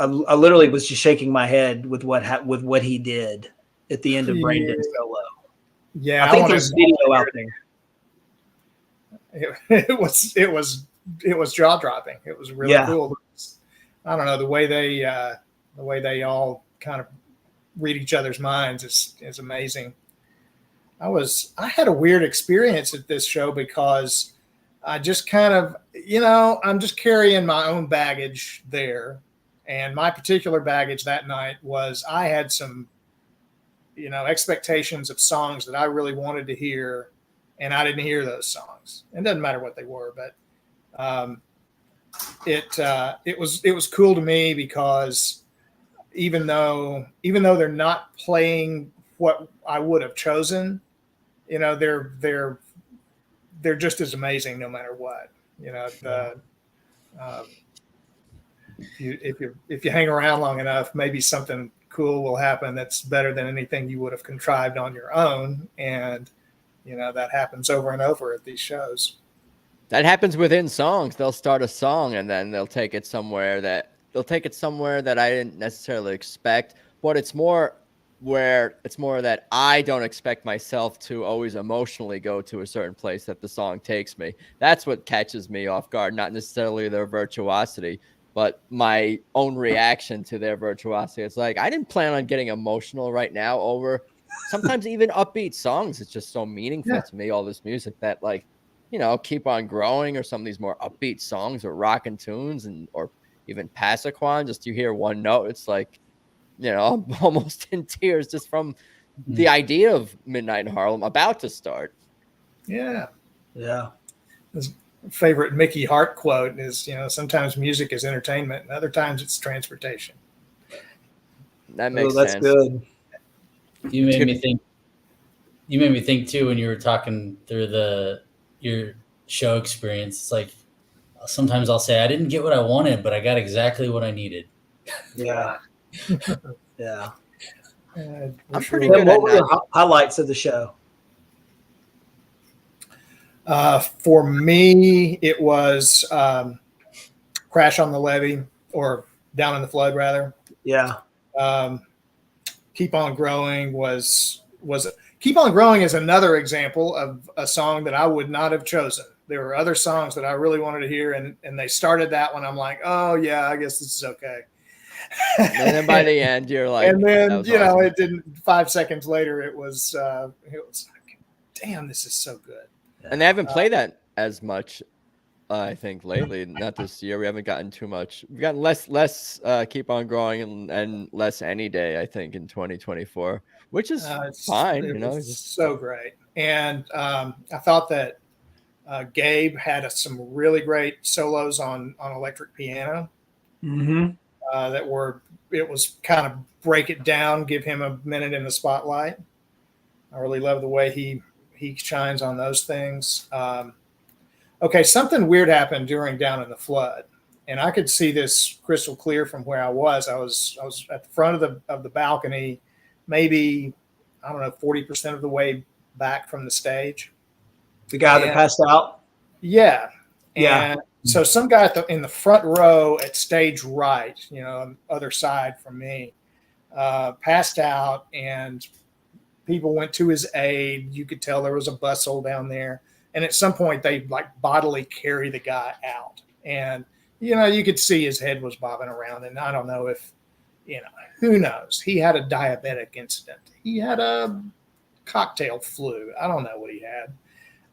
literally was just shaking my head with what he did at the end of Brandon's solo. Yeah, I think there's video out there. It was jaw dropping. It was really cool. I don't know, the way they all kind of read each other's minds is amazing. I had a weird experience at this show because I just kind of, I'm just carrying my own baggage there. And my particular baggage that night was I had some, expectations of songs that I really wanted to hear, and I didn't hear those songs. It doesn't matter what they were, but it was cool to me because even though they're not playing what I would have chosen, they're just as amazing no matter what. If you hang around long enough, maybe something cool will happen that's better than anything you would have contrived on your own, and that happens over and over at these shows. That happens within songs. They'll start a song and then they'll take it somewhere that I didn't necessarily expect, but it's more that I don't expect myself to always emotionally go to a certain place that the song takes me. That's what catches me off guard, not necessarily their virtuosity, but my own reaction to their virtuosity. It's like, I didn't plan on getting emotional right now over sometimes even upbeat songs. It's just so meaningful to me, all this music that, like, Keep On Growing, or some of these more upbeat songs, or rockin' tunes, or even Passaquan. Just you hear one note, it's like, I'm almost in tears just from the idea of Midnight in Harlem about to start. Yeah. His favorite Mickey Hart quote is, sometimes music is entertainment and other times it's transportation. That makes sense. That's good. You made me think too when you were talking through your show experience. It's like sometimes I'll say I didn't get what I wanted, but I got exactly what I needed. Yeah. Yeah. I'm pretty good. What were your highlights of the show? For me, it was Crash on the Levee, or Down in the Flood, rather. Yeah. Keep On Growing was Keep On Growing is another example of a song that I would not have chosen. There were other songs that I really wanted to hear, and they started that one. I'm like, oh yeah, I guess this is okay. And then by the end, you're like, and then awesome. It didn't. 5 seconds later, it was like, damn, this is so good. And they haven't played that as much, I think, lately. Not this year. We haven't gotten too much. We've gotten less Keep On Growing and less Any Day, I think, in 2024, which is fine. It's so great. And I thought that Gabe had some really great solos on electric piano. Mm-hmm. It was kind of break it down, give him a minute in the spotlight. I really love the way he shines on those things. Okay, something weird happened during Down in the Flood, and I could see this crystal clear from where I was. I was at the front of the balcony, maybe 40% of the way back from the stage. The guy that passed out. Yeah. Yeah. And so some guy in the front row at stage right, other side from me, passed out, and people went to his aid. You could tell there was a bustle down there. And at some point they like bodily carry the guy out, and, you could see his head was bobbing around, and I don't know if, who knows? He had a diabetic incident. He had a cocktail flu. I don't know what he had.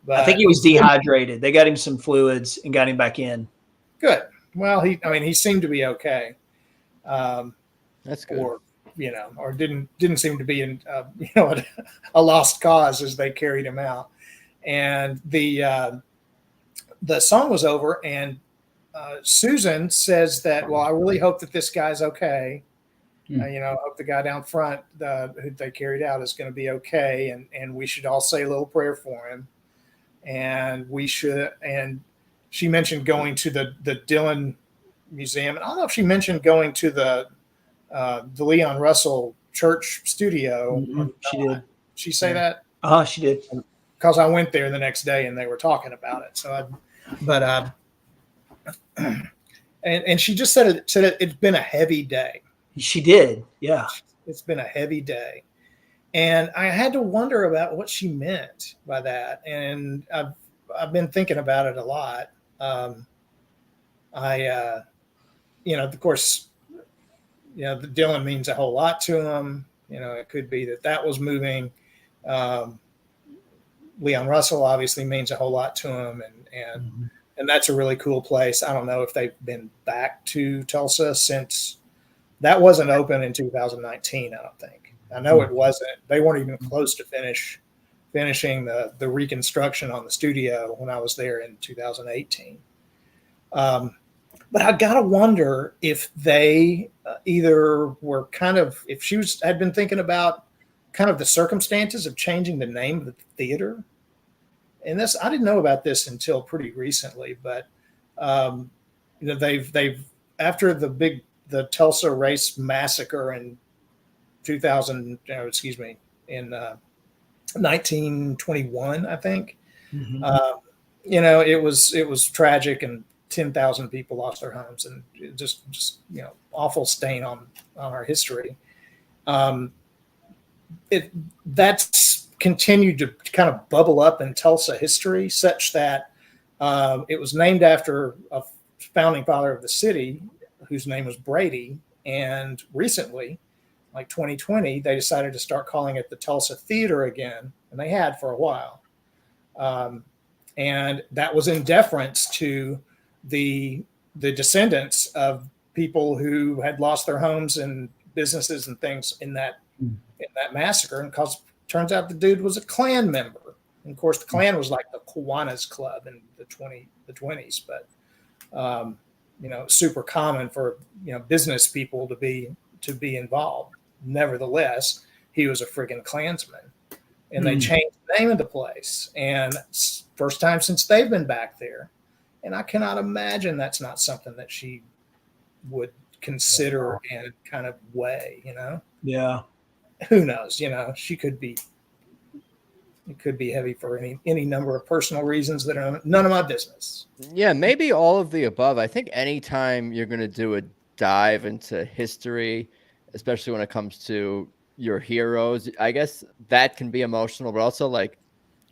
But I think he was dehydrated. They got him some fluids and got him back in. Good. Well, he seemed to be okay. That's good. Or didn't seem to be in a lost cause as they carried him out. And the song was over, and Susan says that, well, I really hope that this guy's okay. I hope the guy down front who they carried out is going to be okay, and we should all say a little prayer for him. And she mentioned going to the Dylan Museum. And I don't know if she mentioned going to the the Leon Russell church studio. Mm-hmm. She did. She say that? She did. Because I went there the next day and they were talking about it. And she just said it's been a heavy day. She did. Yeah. It's been a heavy day. And I had to wonder about what she meant by that. And I've been thinking about it a lot. Of course, the Dylan means a whole lot to him. It could be that was moving. Leon Russell obviously means a whole lot to him. And that's a really cool place. I don't know if they've been back to Tulsa since that wasn't open in 2019. I don't think. I know it wasn't. They weren't even close to finishing the reconstruction on the studio when I was there in 2018. But I gotta wonder if they either were if she had been thinking about kind of the circumstances of changing the name of the theater. And I didn't know about this until pretty recently, but they've after the Tulsa race massacre in 1921, I think. Mm-hmm. It was tragic, and 10,000 people lost their homes, and just awful stain on our history. That's continued to kind of bubble up in Tulsa history, such that it was named after a founding father of the city, whose name was Brady. And recently, like 2020, they decided to start calling it the Tulsa Theater again, and they had for a while. And that was in deference to the descendants of people who had lost their homes and businesses and things in that massacre. And because turns out the dude was a Klan member. And of course, the Klan was like the Kiwanis Club in the 20s, but super common for business people to be involved. Nevertheless, he was a friggin' Klansman, and they changed the name of the place. And it's first time since they've been back there, and I cannot imagine that's not something that she would consider and kind of weigh. Yeah. Who knows? She could be. It could be heavy for any number of personal reasons that are none of my business. Yeah, maybe all of the above. I think anytime you're going to do a dive into history, especially when it comes to your heroes, I guess that can be emotional, but also like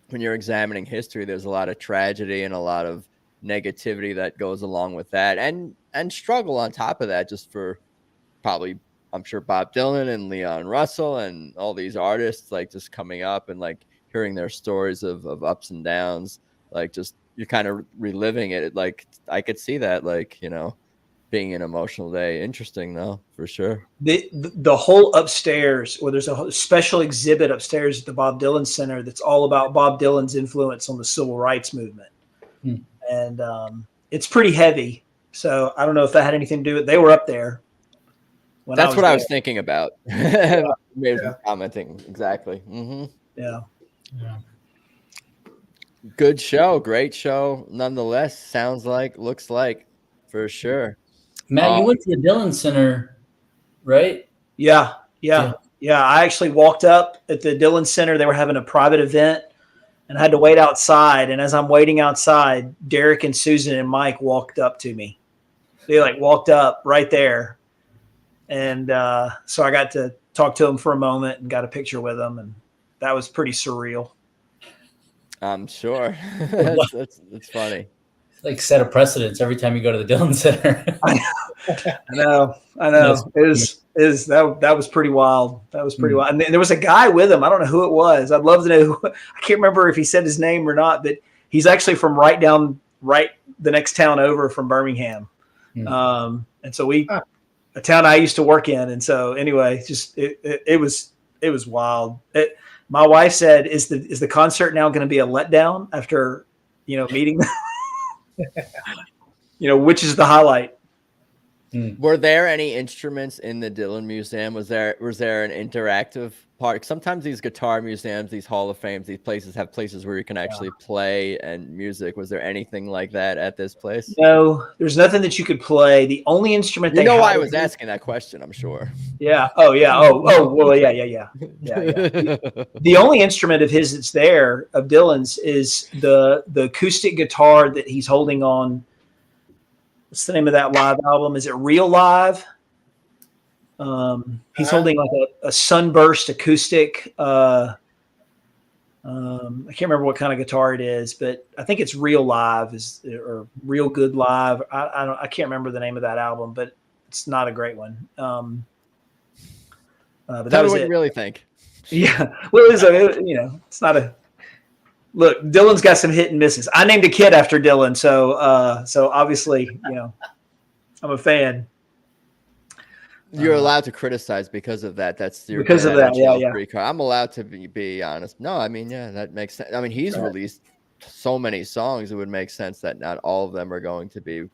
when you're examining history, there's a lot of tragedy and a lot of negativity that goes along with that, and struggle on top of that, just for probably, I'm sure, Bob Dylan and Leon Russell and all these artists, like just coming up and like hearing their stories of ups and downs, like just you're kind of reliving it. Like I could see that, like, being an emotional day. Interesting though, for sure. The whole upstairs, or there's a special exhibit upstairs at the Bob Dylan Center that's all about Bob Dylan's influence on the civil rights movement. And it's pretty heavy. So I don't know if that had anything to do with it. They were up there. That's what I was thinking about. Commenting. Exactly. Mm-hmm. Yeah. Good show. Great show. Nonetheless, sounds like, looks like, for sure. Matt, you went to the Dylan Center, right? Yeah. I actually walked up at the Dylan Center. They were having a private event, and I had to wait outside. And as I'm waiting outside, Derek and Susan and Mike walked up to me. They walked up right there. And so I got to talk to them for a moment and got a picture with them. And that was pretty surreal. I'm sure. That's funny. Like set a precedence every time you go to the Dylan Center. I know. That was pretty wild. That was pretty wild. And there was a guy with him. I don't know who it was. I'd love to know. I can't remember if he said his name or not, but he's actually from right the next town over from Birmingham. And so a town I used to work in. And so anyway, just it was wild. My wife said, is the concert now going to be a letdown after, meeting them? Which is the highlight? Were there any instruments in the Dylan Museum? Was there an interactive part? Sometimes these guitar museums, these Hall of Fames, these places have places where you can actually play and music. Was there anything like that at this place? No, there's nothing that you could play. The only instrument You know why I was asking that question, I'm sure. Yeah. Oh, yeah. Well, yeah. The only instrument of his that's there, of Dylan's, is the acoustic guitar that he's holding on. What's the name of that live album? Is it Real Live? He's holding like a sunburst acoustic. I can't remember what kind of guitar it is, but I think it's Real Live or Real Good Live. I can't remember the name of that album, but it's not a great one. But that was what it. You really think? Yeah. Well, it's not a. Look, Dylan's got some hit and misses. I named a kid after Dylan, so obviously, I'm a fan. You're allowed to criticize because of that. That's your because of that. Yeah. I'm allowed to be honest. No, I mean, yeah, that makes sense. I mean, he's released so many songs. It would make sense that not all of them are going to be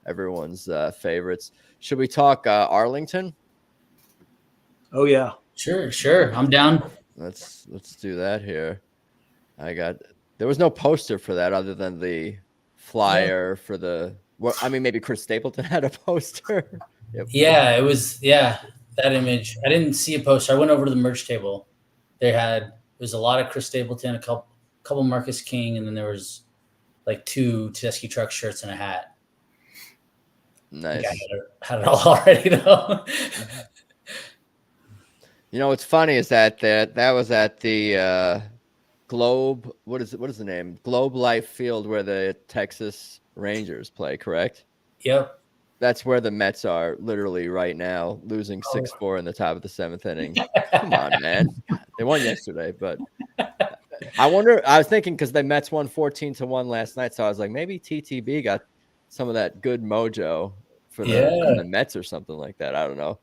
everyone's favorites. Should we talk Arlington? Oh yeah, sure. I'm down. Let's do that here. There was no poster for that other than the flyer for maybe Chris Stapleton had a poster. Yeah, it was that image. I didn't see a poster. I went over to the merch table. It was a lot of Chris Stapleton, a couple Marcus King, and then there was like 2 Tedeschi Truck shirts and a hat. Nice. I had it all already though. What's funny is that was at the Globe. What is the name? Globe Life Field, where the Texas Rangers play. Correct. Yep. That's where the Mets are literally right now, losing 6-4 in the top of the 7th inning. Come on, man. They won yesterday, but I was thinking because the Mets won 14-1 last night, so I was like, maybe TTB got some of that good mojo for the Mets or something like that. I don't know.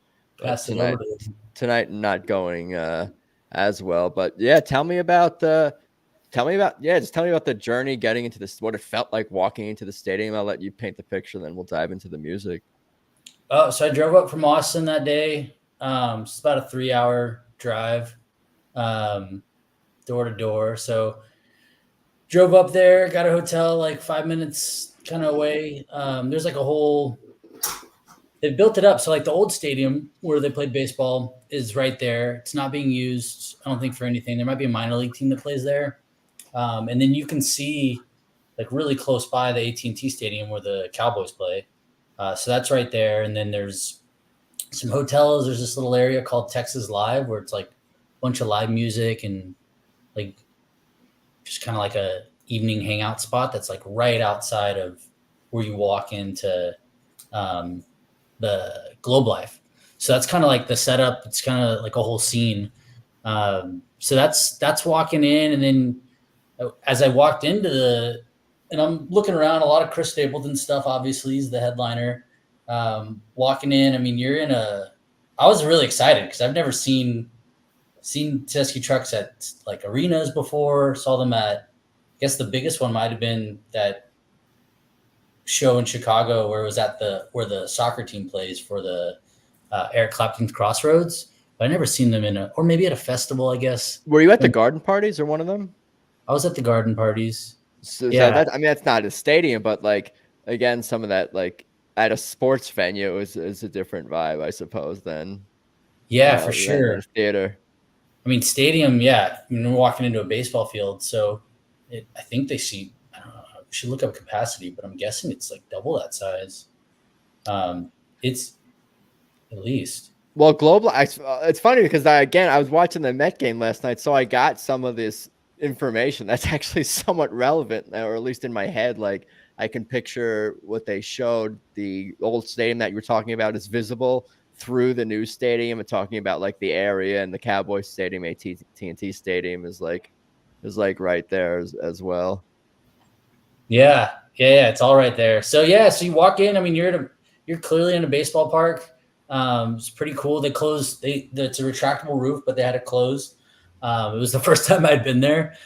Tonight not going as well, but yeah, tell me about the journey getting into this, what it felt like walking into the stadium. I'll let you paint the picture, then we'll dive into the music. So I drove up from Austin that day. It's about a 3-hour drive, door to door. So drove up there, got a hotel like 5 minutes kind of away. There's like they built it up. So like the old stadium where they played baseball is right there. It's not being used, I don't think, for anything. There might be a minor league team that plays there. And then you can see like really close by the AT&T Stadium where the Cowboys play. So that's right there. And then there's some hotels. There's this little area called Texas Live where it's like a bunch of live music and like just kind of like a evening hangout spot that's like right outside of where you walk into the Globe Life. So that's kind of like the setup. It's kind of like a whole scene. So that's walking in. And then as I walked and I'm looking around, a lot of Chris Stapleton stuff, obviously he's the headliner. Walking in, I mean, I was really excited because I've never seen Tedeschi Trucks at like arenas before. Saw them at, I guess the biggest one might've been that show in Chicago where it was where the soccer team plays for the Eric Clapton's Crossroads. But I never seen them or maybe at a festival, I guess. Were you at the garden parties or one of them? I was at the garden parties. So that's not a stadium, but like, again, some of that, like at a sports venue is a different vibe, I suppose, than. Yeah, for sure. Theater. I mean, stadium. Yeah. I mean, we're walking into a baseball field. So I think they see, I don't know, we should look up capacity, but I'm guessing it's like double that size. It's at least. Well, it's funny because I was watching the Met game last night, so I got some of this information that's actually somewhat relevant, or at least in my head. Like I can picture what they showed. The old stadium that you were talking about is visible through the new stadium, and talking about like the area, and the Cowboys Stadium, AT&T Stadium is like right there as well. Yeah, it's all right there. So so you walk in. I mean, you're clearly in a baseball park. It's pretty cool. They closed. It's a retractable roof, but they had it closed. It was the first time I'd been there,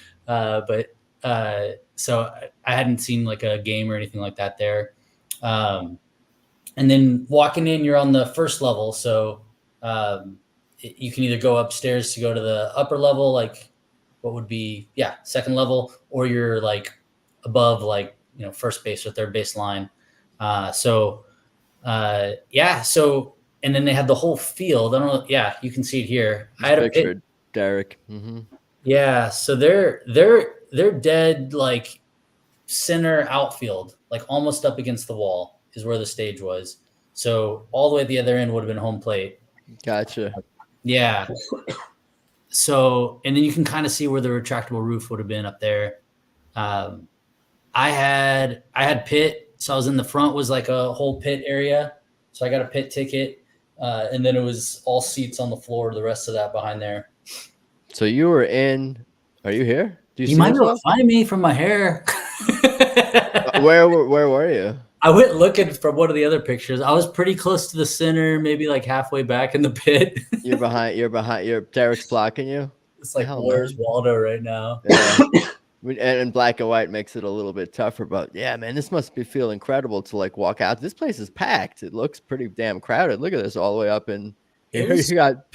so I hadn't seen like a game or anything like that there. And then walking in, you're on the first level. So you can either go upstairs to go to the upper level, like what would be, second level, or you're like above, like, first base or third base line. So, and then they had the whole field. I don't know. Yeah, you can see it here. I had a picture, Derek. Mm-hmm. Yeah, so they're dead, like center outfield, like almost up against the wall is where the stage was. So all the way at the other end would have been home plate. Gotcha. Yeah. So, and then you can kind of see where the retractable roof would have been up there. I had pit, so I was in the front, was like a whole pit area. So I got a pit ticket, and then it was all seats on the floor. The rest of that behind there. So you were in. Are you here? Do you might be able to find me from my hair. Where were you? I went looking from one of the other pictures. I was pretty close to the center, maybe like halfway back in the pit. You're behind. Derek's blocking you. It's like, where's Waldo right now? Yeah. And black and white makes it a little bit tougher, but yeah, man, this must feel incredible to like walk out. This place is packed. It looks pretty damn crowded. Look at this, all the way up in here.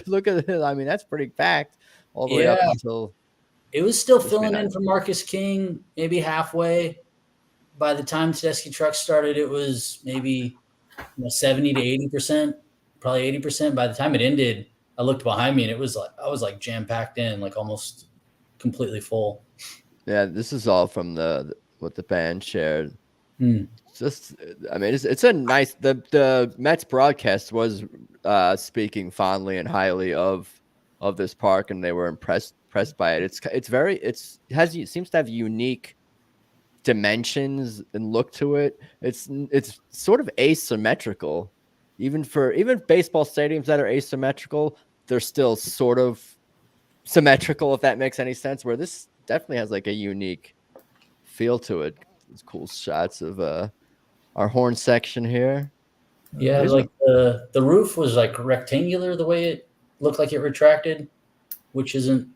Look at it. I mean, that's pretty packed all the way up until. It was still filling in for Marcus King, maybe halfway. By the time Tedeschi Trucks started, it was maybe 70 to 80%, probably 80%. By the time it ended, I looked behind me and it was like I was like jam packed in, like almost completely full. Yeah, this is all from what the band shared. Just, I mean, it's a nice. The Mets broadcast was speaking fondly and highly of this park, and they were impressed by it. It seems to have unique dimensions and look to it. It's sort of asymmetrical. Even baseball stadiums that are asymmetrical, they're still sort of symmetrical, if that makes any sense. Where this definitely has like a unique feel to it. It's cool shots of our horn section here. Yeah, like the roof was like rectangular the way it looked like it retracted, which isn't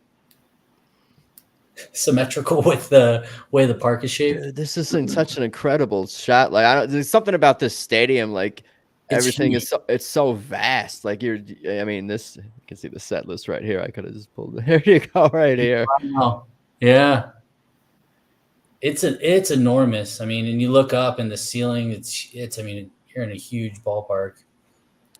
symmetrical with the way the park is shaped. Dude, this is such an incredible shot. Like there's something about this stadium, like everything is so vast. Like you can see the set list right here. I could have just pulled it. There you go, right here. Wow. Yeah. It's enormous. I mean, and you look up in the ceiling, it's I mean, you're in a huge ballpark.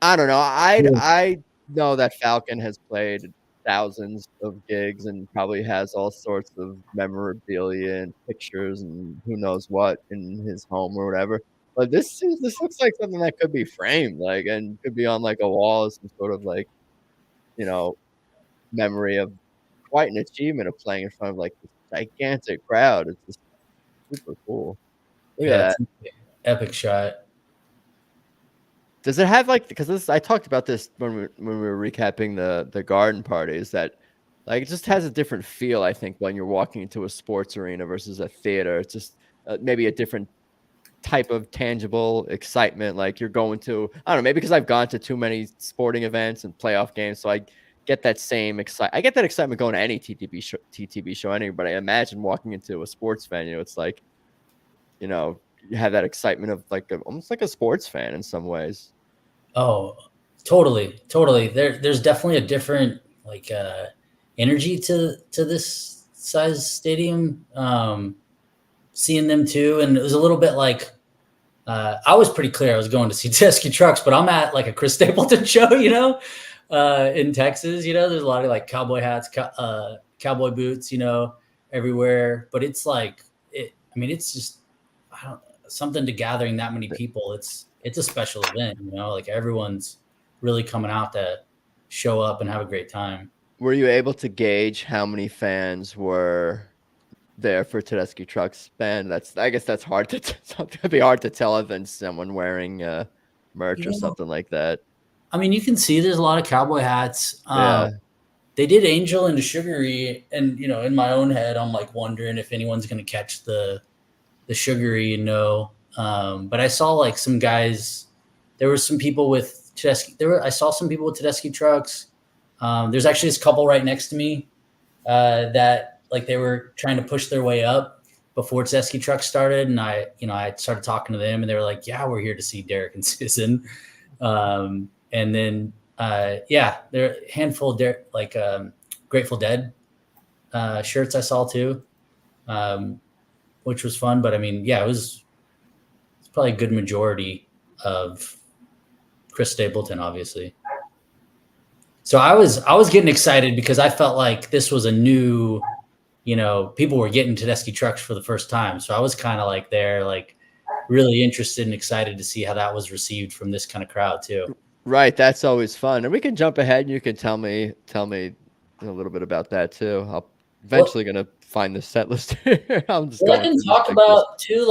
I don't know. I know that Falcon has played thousands of gigs and probably has all sorts of memorabilia and pictures and who knows what in his home or whatever. But this looks like something that could be framed, like, and could be on like a wall as some sort of like, memory of quite an achievement of playing in front of like this gigantic crowd. It's just super cool. Look at that. Epic shot. Does it have like, because I talked about this when we were recapping the garden parties, that like it just has a different feel, I think, when you're walking into a sports arena versus a theater. It's just maybe a different type of tangible excitement. Like you're going to, I don't know, maybe because I've gone to too many sporting events and playoff games, so I get that same I get that excitement going to any TTB show anyway, but I imagine walking into a sports venue, it's like, you have that excitement of like almost like a sports fan in some ways. Oh, totally. There's definitely a different like energy to this size stadium. Seeing them too, and it was a little bit like I was pretty clear I was going to see Tedeschi Trucks, but I'm at like a Chris Stapleton show, in Texas. There's a lot of like cowboy hats, cowboy boots, everywhere. But it's like it's just something to gathering that many people. It's a special event, like everyone's really coming out to show up and have a great time. Were you able to gauge how many fans were there for Tedeschi Trucks band? I guess that's hard to be hard to tell other than someone wearing merch or something like that. I mean, you can see there's a lot of cowboy hats. They did Angel and Sugary, and in my own head, I'm like wondering if anyone's going to catch the Sugary, but I saw like some guys. There were some people with Tedeschi. I saw some people with Tedeschi Trucks. There's actually this couple right next to me that like they were trying to push their way up, before Tedeschi Trucks started, and I started talking to them, and they were like, "Yeah, we're here to see Derek and Susan." And then there are a handful of Grateful Dead shirts I saw too, which was fun. But I mean, yeah, it's probably a good majority of Chris Stapleton, obviously. So I was getting excited because I felt like this was a new, people were getting Tedeschi Trucks for the first time. So I was kind of like really interested and excited to see how that was received from this kind of crowd too. Right. That's always fun. And we can jump ahead and you can tell me a little bit about that too. I'm eventually going to find the set list here. I'm just I can talk about too,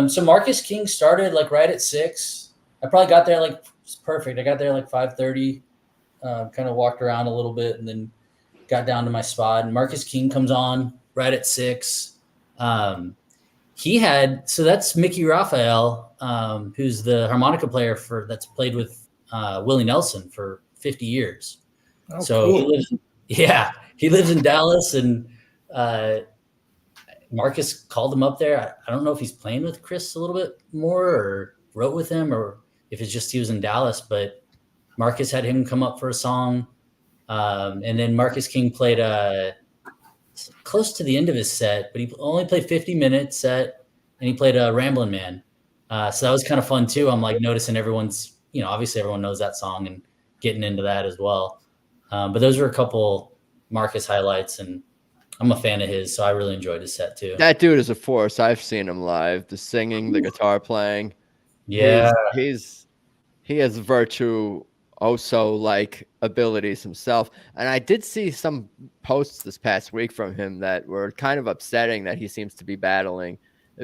so Marcus King started right at 6. I probably got there it's perfect. I got there 5:30, kind of walked around a little bit and then got down to my spot. And Marcus King comes on right at 6. That's Mickey Raphael, who's the harmonica player that's played with Willie Nelson for 50 years. Oh, so cool. he lives in Dallas, and Marcus called him up there. I don't know if he's playing with Chris a little bit more or wrote with him, or if it's just he was in Dallas, but Marcus had him come up for a song. And then Marcus King played close to the end of his set, but he only played 50 minutes set, and he played Ramblin' Man. So that was kind of fun too. I'm noticing everyone's, obviously everyone knows that song and getting into that as well. But those were a couple Marcus highlights, and I'm a fan of his, so I really enjoyed his set too. That dude is a force. I've seen him live. The singing, the guitar playing. Yeah. He has virtuoso-like abilities himself. And I did see some posts this past week from him that were kind of upsetting, that he seems to be battling.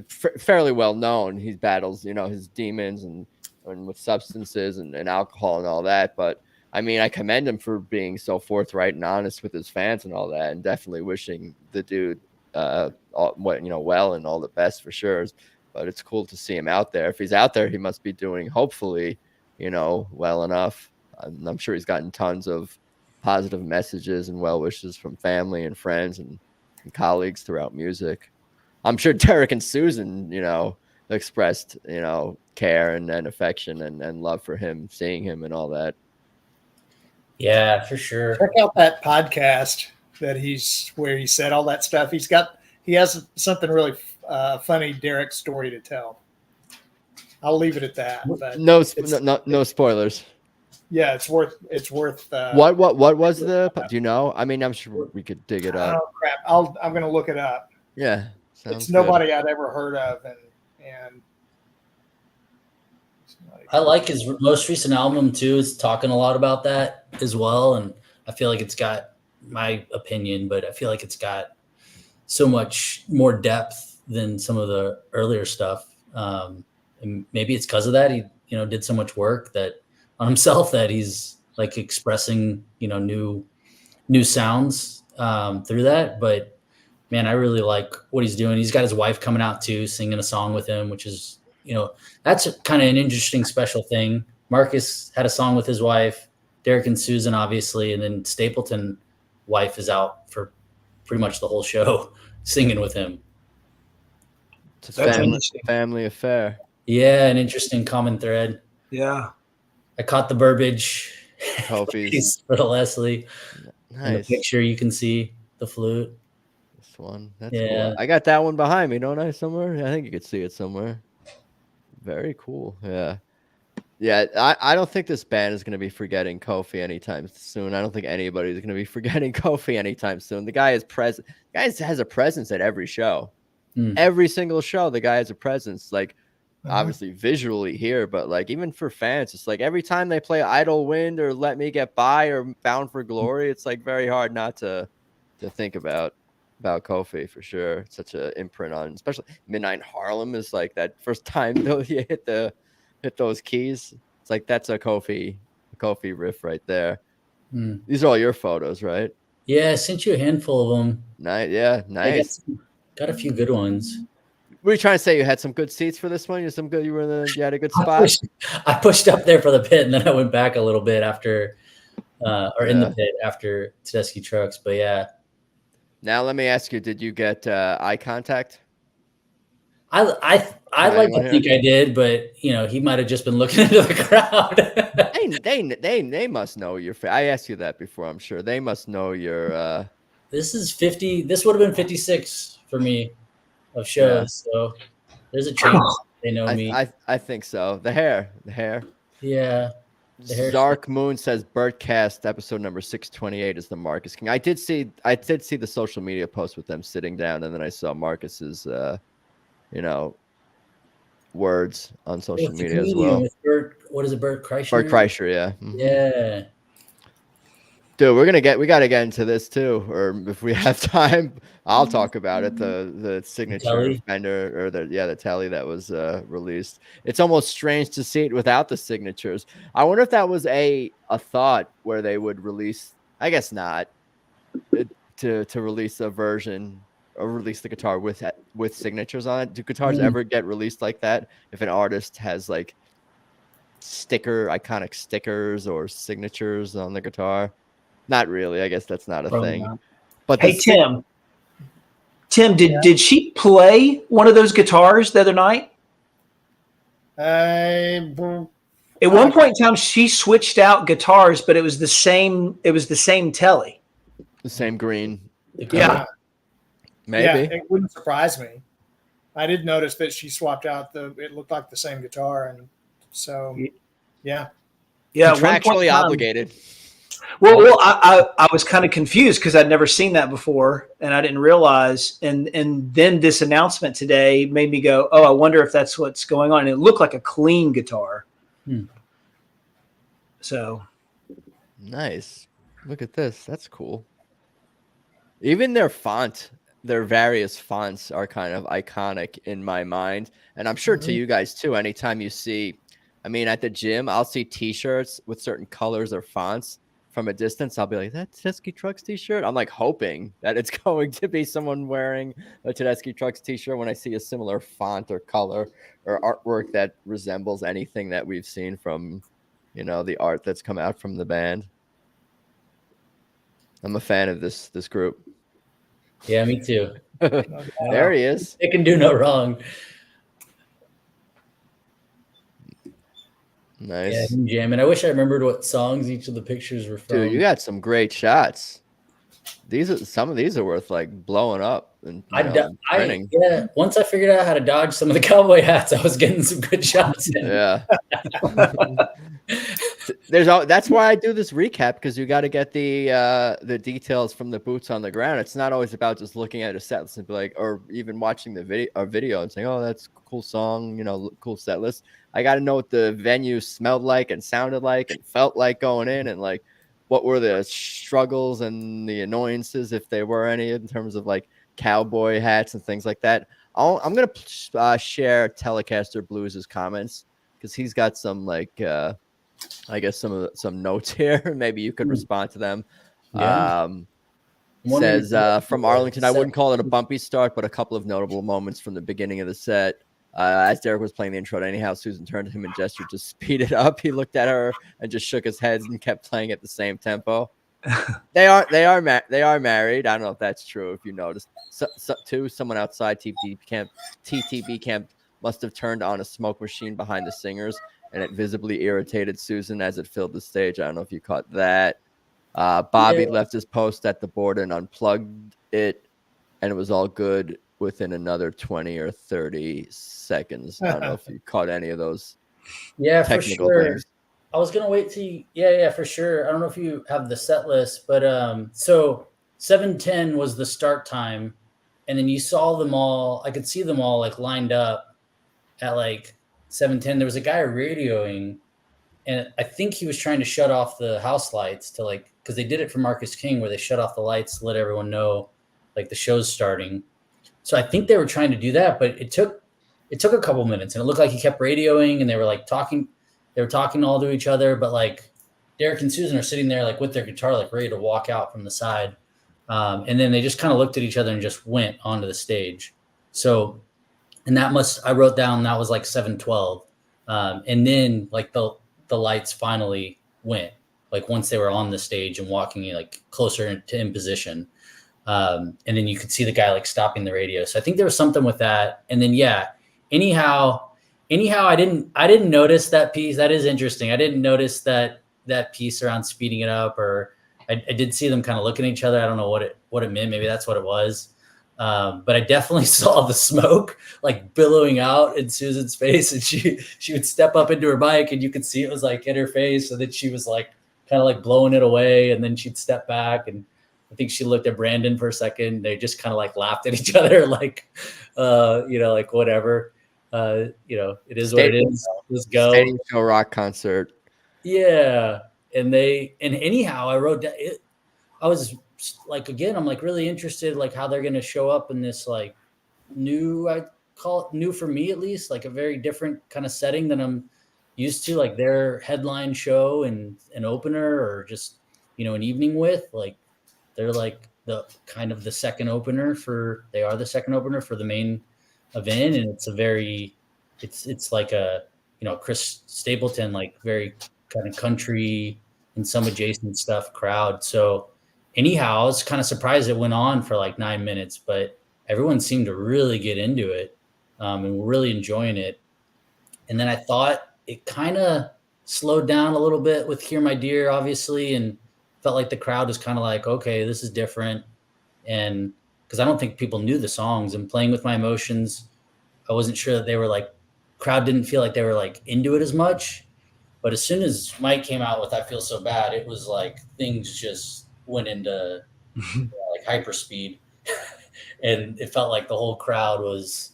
Fairly well known. He battles, his demons and with substances and alcohol and all that. But I mean, I commend him for being so forthright and honest with his fans and all that, and definitely wishing the dude well and all the best for sure. But it's cool to see him out there. If he's out there, he must be doing, hopefully, well enough. I'm sure he's gotten tons of positive messages and well wishes from family and friends and colleagues throughout music. I'm sure Derek and Susan, expressed, care and affection and love for him, seeing him and all that. Yeah, for sure. Check out that podcast where he said all that stuff. He has something really funny Derek story to tell. I'll leave it at that. But no spoilers. Yeah, it's worth. What was do you know? I mean, I'm sure we could dig it up. Oh crap! I'm going to look it up. Yeah, it's nobody I'd ever heard of, and I like his most recent album too. It's talking a lot about that as well, and I feel like it's got, my opinion, but I feel like it's got so much more depth than some of the earlier stuff. And maybe it's because of that he did so much work that on himself that he's expressing new sounds through that. But man, I really like what he's doing. He's got his wife coming out too, singing a song with him, which is that's kind of an interesting special thing. Marcus had a song with his wife, Derek and Susan obviously, and then Stapleton wife is out for pretty much the whole show singing with him. It's a family affair. Yeah, an interesting common thread. Yeah. I caught the Burbage piece for the Leslie. Nice. In the picture you can see the flute. This one. That's cool. I got that one behind me, don't I? Somewhere? I think you could see it somewhere. Very cool. Yeah. Yeah, I don't think this band is going to be forgetting Kofi anytime soon. I don't think anybody's going to be forgetting Kofi anytime soon. The guy is present. The guy has a presence at every show. Every single show, the guy has a presence. Obviously visually here, but even for fans, it's every time they play Idle Wind or Let Me Get By or Bound for Glory, it's very hard not to think about Kofi for sure. It's such an imprint on, especially Midnight in Harlem is that first time though you hit those keys. It's that's a Kofi riff right there. These are all your photos, right? Yeah, I sent you a handful of them. Nice. Yeah, nice. Got a few good ones. Were you trying to say you had some good seats for this one? You had a good spot? I pushed up there for the pit, and then I went back a little bit after, in the pit after Tedeschi Trucks. But yeah. Now let me ask you: did you get eye contact? I like to think I did, but he might have just been looking into the crowd. they must know your. I asked you that before. I'm sure they must know your. This is 50. This would have been 56 for me of shows. Yeah. So there's a chance they know me. I think so. The hair. Yeah. Zark Moon says Birdcast episode number 628 is the Marcus King. I did see the social media post with them sitting down, and then I saw Marcus's words on social media as well. With what is it, Bert Kreischer? Bert Kreischer, yeah. Mm-hmm. Yeah. Dude, we gotta get into this too, or if we have time, I'll talk about it. The signature Fender, or the Telly that was released. It's almost strange to see it without the signatures. I wonder if that was a thought where they would release. I guess not. To release a version or release the guitar with signatures on it. Do guitars ever get released like that? If an artist has like iconic stickers or signatures on the guitar. Not really. I guess that's not a thing. Not. But hey, Tim, did she play one of those guitars the other night? At one point in time, she switched out guitars, but it was the same. It was the same Telly. The same green. Yeah. Maybe. Yeah, it wouldn't surprise me. I did notice that she swapped out it looked like the same guitar, and so yeah. Contractually obligated. Well, I was kind of confused because I'd never seen that before, and I didn't realize. And then this announcement today made me go, "Oh, I wonder if that's what's going on." And it looked like a clean guitar. So nice. Look at this. That's cool. Even their font, their various fonts are kind of iconic in my mind, and I'm sure to you guys too. Anytime you see, at the gym, I'll see T-shirts with certain colors or fonts. From a distance, I'll be like, "That Tedeschi Trucks T-shirt." I'm like hoping that it's going to be someone wearing a Tedeschi Trucks T-shirt when I see a similar font or color or artwork that resembles anything that we've seen from, the art that's come out from the band. I'm a fan of this group. Yeah, me too. There he is. It can do no wrong. Nice. Yeah, jamming. I wish I remembered what songs each of the pictures were from. Dude, you got some great shots. Some of these are worth like blowing up and printing. Yeah. Once I figured out how to dodge some of the cowboy hats, I was getting some good shots in. Yeah. That's why I do this recap, because you got to get the details from the boots on the ground. It's not always about just looking at a set list and be like, or even watching the video and saying, "Oh, that's a cool song, cool set list." I got to know what the venue smelled like and sounded like and felt like going in, and like what were the struggles and the annoyances, if there were any, in terms of like cowboy hats and things like that. I'm gonna share Telecaster Blues' comments, because he's got some like I guess some notes here. Maybe you could respond to them. Yeah. Says from Arlington, I wouldn't call it a bumpy start, but a couple of notable moments from the beginning of the set. As Derek was playing the intro, anyhow, Susan turned to him and gestured to speed it up. He looked at her and just shook his head and kept playing at the same tempo. They are married. I don't know if that's true. If you noticed, someone outside TTB camp must have turned on a smoke machine behind the singers, and it visibly irritated Susan as it filled the stage. I don't know if you caught that. Bobby left his post at the board and unplugged it, and it was all good within another 20 or 30 seconds. I don't know if you caught any of those. Yeah, technical for sure. things. I was gonna wait till for sure. I don't know if you have the set list, but so 7:10 was the start time, and then you saw them all. I could see them all like lined up at like 7:10. There was a guy radioing, and I think he was trying to shut off the house lights to because they did it for Marcus King, where they shut off the lights to let everyone know like the show's starting. So I think they were trying to do that, but it took a couple minutes, and it looked like he kept radioing, and they were like talking. They were talking all to each other, but like Derek and Susan are sitting there like with their guitar, like ready to walk out from the side. And then they just kind of looked at each other and just went onto the stage. So, and I wrote down that was like 7:12. And then like the lights finally went, like once they were on the stage and walking like closer to in position. And then you could see the guy like stopping the radio. So I think there was something with that. And then, anyhow, I didn't notice that piece. That is interesting. I didn't notice that piece around speeding it up, or I did see them kind of looking at each other. I don't know what it meant. Maybe that's what it was. But I definitely saw the smoke like billowing out in Susan's face, and she would step up into her bike, and you could see it was like in her face, and then she was like kind of like blowing it away, and then she'd step back, and I think she looked at Brandon for a second. They just kind of like laughed at each other, like like whatever. It is what it is. Let's go. Stadium show rock concert. Yeah, and anyhow, I wrote down it. I was like, again, I'm like really interested, like how they're going to show up in this like new, I call it new for me at least, like a very different kind of setting than I'm used to, like their headline show and an opener, or just, an evening with, like, they're like the kind of the second opener for the main event. And it's like a, Chris Stapleton, like very kind of country and some adjacent stuff crowd. So anyhow, I was kind of surprised it went on for like 9 minutes, but everyone seemed to really get into it, and were really enjoying it. And then I thought it kind of slowed down a little bit with Hear My Dear, obviously, and felt like the crowd was kind of like, okay, this is different. And because I don't think people knew the songs, and Playing With My Emotions, I wasn't sure that they were like, crowd didn't feel like they were like into it as much. But as soon as Mike came out with I Feel So Bad, it was like things just went into like hyperspeed. And it felt like the whole crowd was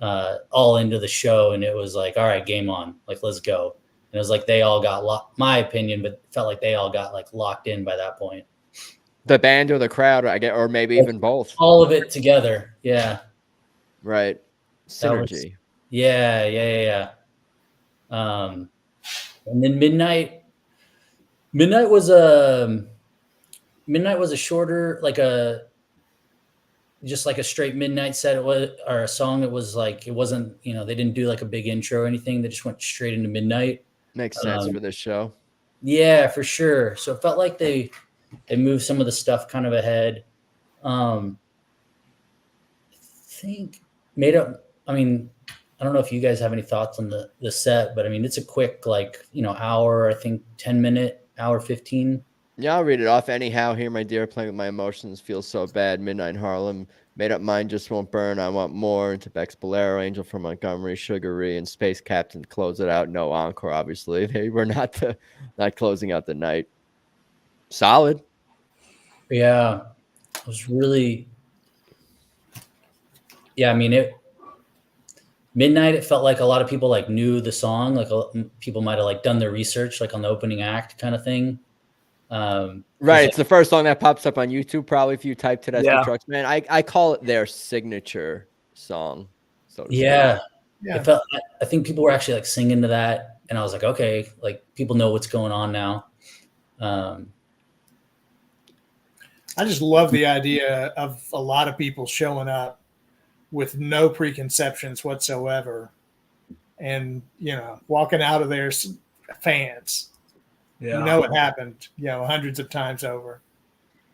all into the show, and it was like, all right, game on, like, let's go. And it was like they all got my opinion, but it felt like they all got like locked in by that point. The band or the crowd, I get, or maybe even both. All of it together. Yeah. Right. Synergy. Yeah. And then Midnight was a shorter, like just like a straight Midnight set. It was, or a song. It was like, it wasn't, they didn't do like a big intro or anything. They just went straight into Midnight. Makes sense for this show. Yeah, for sure. So it felt like they moved some of the stuff kind of ahead. I think I don't know if you guys have any thoughts on the set, but I mean, it's a quick, like, hour, I think 10 minute, hour 15. Yeah, I'll read it off. Anyhow, Hear My Dear, Playing With My Emotions, Feels So Bad, Midnight in Harlem, Made Up Mind, Just Won't Burn, I Want More, Into Beck's Bolero, Angel from Montgomery, Sugary, and Space Captain close it out. No encore, obviously. They were not closing out the night. Solid. Yeah, it was really. Yeah, I mean, Midnight, it felt like a lot of people like knew the song, like people might have like done their research, like on the opening act kind of thing. Right, it's the first song that pops up on YouTube, probably, if you type Tedeschi Trucks. Man, I call it their signature song. So yeah. I think people were actually like singing to that, and I was like, okay, like people know what's going on now. I just love the idea of a lot of people showing up with no preconceptions whatsoever, and walking out of there fans. Yeah. It happened, hundreds of times over.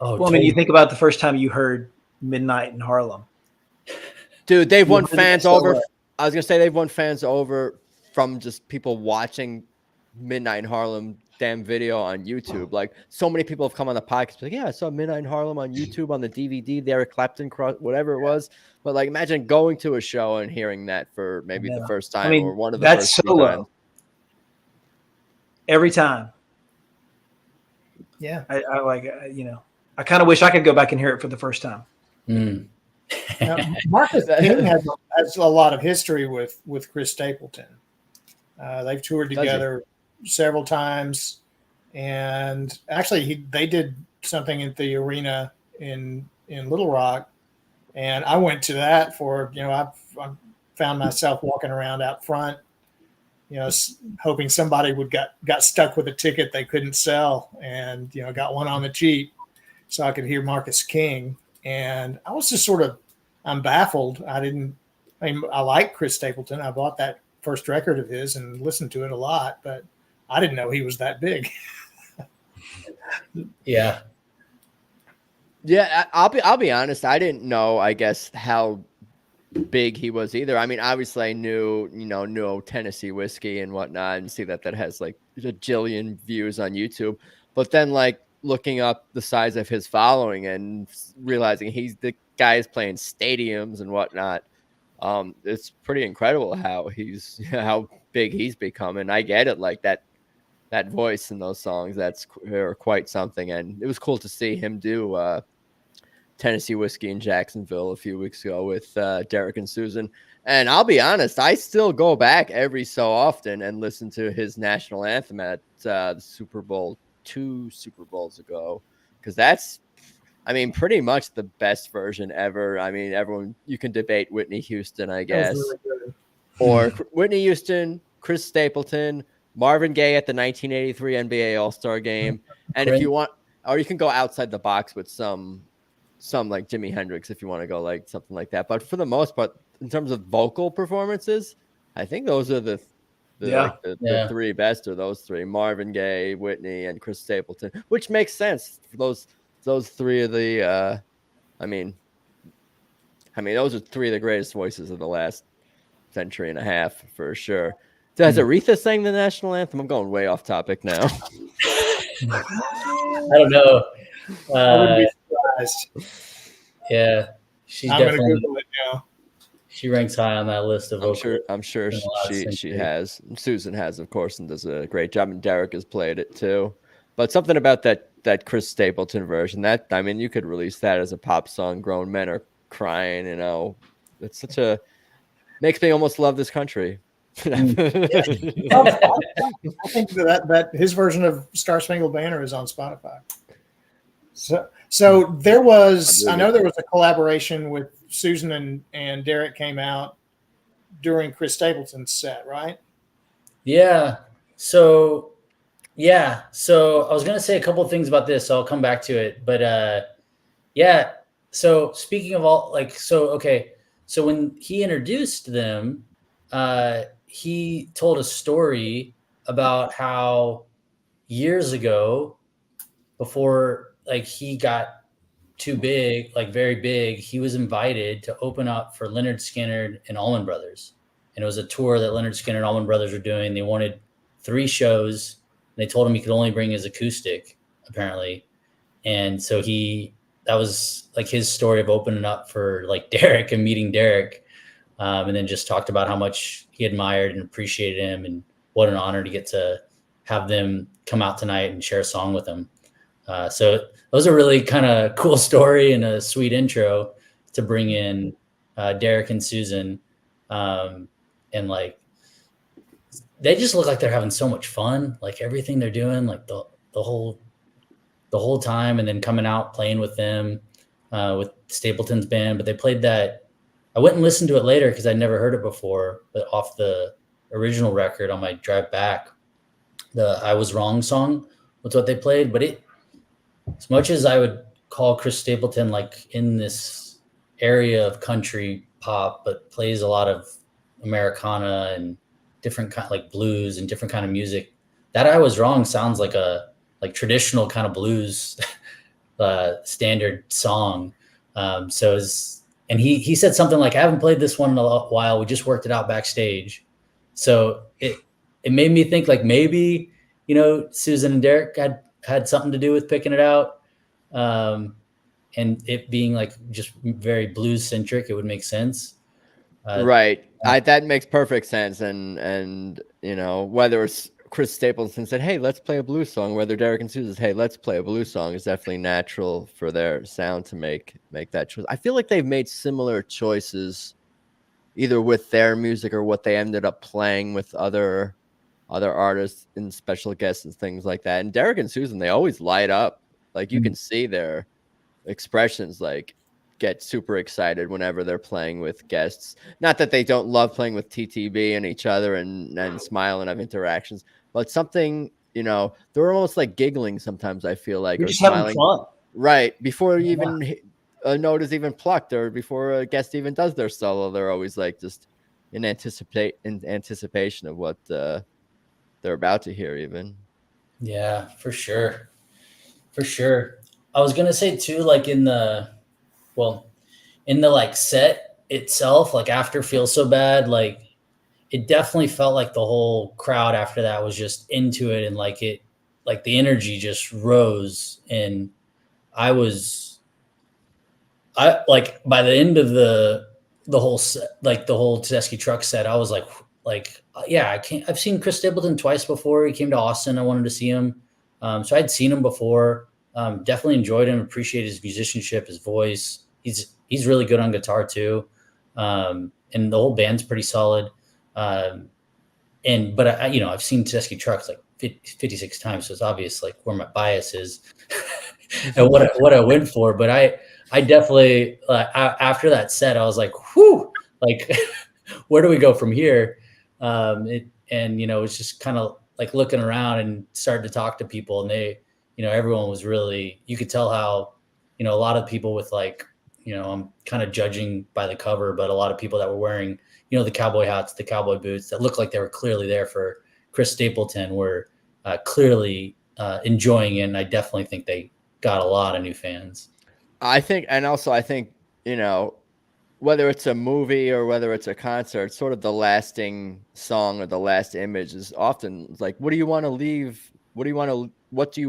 Oh, well, I mean, you think about the first time you heard Midnight in Harlem. Dude, they've won fans over. I was gonna say they've won fans over from just people watching Midnight in Harlem damn video on YouTube. Like, so many people have come on the podcast like, yeah, I saw Midnight in Harlem on YouTube on the DVD, the Eric Clapton cross, whatever it was. But like, imagine going to a show and hearing that for maybe the first time, or one of the first solo. Every time. Yeah. I like, I kind of wish I could go back and hear it for the first time. Marcus King has a lot of history with Chris Stapleton. They've toured together several times, and actually they did something at the arena in Little Rock, and I went to that for I found myself walking around out front, hoping somebody got stuck with a ticket they couldn't sell, and got one on the cheap so I could hear Marcus King. And I was just I'm baffled. I like Chris Stapleton. I bought that first record of his and listened to it a lot, but I didn't know he was that big. Yeah. Yeah, I'll be honest. I didn't know, I guess, how big he was either. I mean, obviously I knew Tennessee Whiskey and whatnot, and see that has like a jillion views on YouTube. But then like looking up the size of his following and realizing the guy is playing stadiums and whatnot. It's pretty incredible how big he's become. And I get it, like that voice in those songs, that's quite something. And it was cool to see him do Tennessee Whiskey in Jacksonville a few weeks ago with Derek and Susan. And I'll be honest, I still go back every so often and listen to his national anthem at the Super Bowl 2 Super Bowls ago, because that's, I mean, pretty much the best version ever. I mean, you can debate Whitney Houston, I guess, Really or Whitney Houston, Chris Stapleton, Marvin Gaye at the 1983 NBA All-Star Game. And if you want, or you can go outside the box with some like Jimi Hendrix if you want to go like something like that. But for the most part, in terms of vocal performances, I think those are the three best, or those three: Marvin Gaye, Whitney, and Chris Stapleton, which makes sense for those three of the I mean those are three of the greatest voices of the last century and a half for sure. So has Aretha sang the national anthem? I'm going way off topic now. I don't know. I wouldn't be surprised. Yeah, she's I'm definitely. gonna Google it now. She ranks high on that list of. I'm sure she has. Susan has, of course, and does a great job. And Derek has played it too. But something about that Chris Stapleton version, that, I mean, you could release that as a pop song. Grown men are crying. You know, it's makes me almost love this country. I think that his version of Star Spangled Banner is on Spotify. So there was, I know there was a collaboration with Susan and Derek came out during Chris Stapleton's set, right? Yeah. So I was going to say a couple of things about this, so I'll come back to it. But yeah. So speaking of all, like, so when he introduced them, he told a story about how years ago, before like he got too big, like very big, he was invited to open up for Leonard Skinner and Allman Brothers. And it was a tour that Leonard Skinner and Allman Brothers were doing. They wanted 3 shows. And they told him he could only bring his acoustic, apparently. And so that was like his story of opening up for like Derek and meeting Derek. And then just talked about how much he admired and appreciated him, and what an honor to get to have them come out tonight and share a song with him. So it was a really kind of cool story and a sweet intro to bring in Derek and Susan. And like, they just look like they're having so much fun, like everything they're doing, like the whole time, and then coming out playing with them with Stapleton's band. But they played that. I went and listened to it later because I'd never heard it before, but off the original record on my drive back, the I Was Wrong song was what they played. But as much as I would call Chris Stapleton like in this area of country pop, but plays a lot of Americana and different kind, like blues and different kind of music, that I Was Wrong sounds like a traditional kind of blues standard song. And he said something like, I haven't played this one in a while. We just worked it out backstage. So it made me think like maybe, Susan and Derek had something to do with picking it out. And it being like just very blues centric, it would make sense. Right. That makes perfect sense. And whether it's Chris Stapleton said, hey, let's play a blues song, whether Derek and Susan said, hey, let's play a blues song, is definitely natural for their sound to make that choice. I feel like they've made similar choices either with their music or what they ended up playing with other artists and special guests and things like that. And Derek and Susan, they always light up. Like you can see their expressions, like get super excited whenever they're playing with guests. Not that they don't love playing with TTB and each other and smile and have interactions, but something, they're almost like giggling sometimes, I feel like, You're or just smiling. having fun. Right. Before even a note is even plucked, or before a guest even does their solo, they're always like just in anticipation of what they're about to hear even. Yeah, for sure. For sure. I was going to say too, like in the like set itself, like after Feel So Bad, like it definitely felt like the whole crowd after that was just into it, and like the energy just rose. And I like by the end of the whole set, like the whole Tedeschi truck set, I was like, yeah, I've seen Chris Stapleton twice before. He came to Austin. I wanted to see him. So I'd seen him before. Definitely enjoyed him, appreciated his musicianship, his voice. He's really good on guitar too. And the whole band's pretty solid. But I've seen Tedeschi trucks like 56 times. So it's obvious like where my bias is and what I went for. But I definitely, after that set, I was like, whew, like, where do we go from here? It's just kind of like looking around and starting to talk to people, and they, everyone was really, you could tell how, a lot of people with like, I'm kind of judging by the cover, but a lot of people that were wearing, the cowboy hats, the cowboy boots that looked like they were clearly there for Chris Stapleton were clearly enjoying it. And I definitely think they got a lot of new fans. I think, whether it's a movie or whether it's a concert, sort of the lasting song or the last image is often like, what do you want to leave? What do you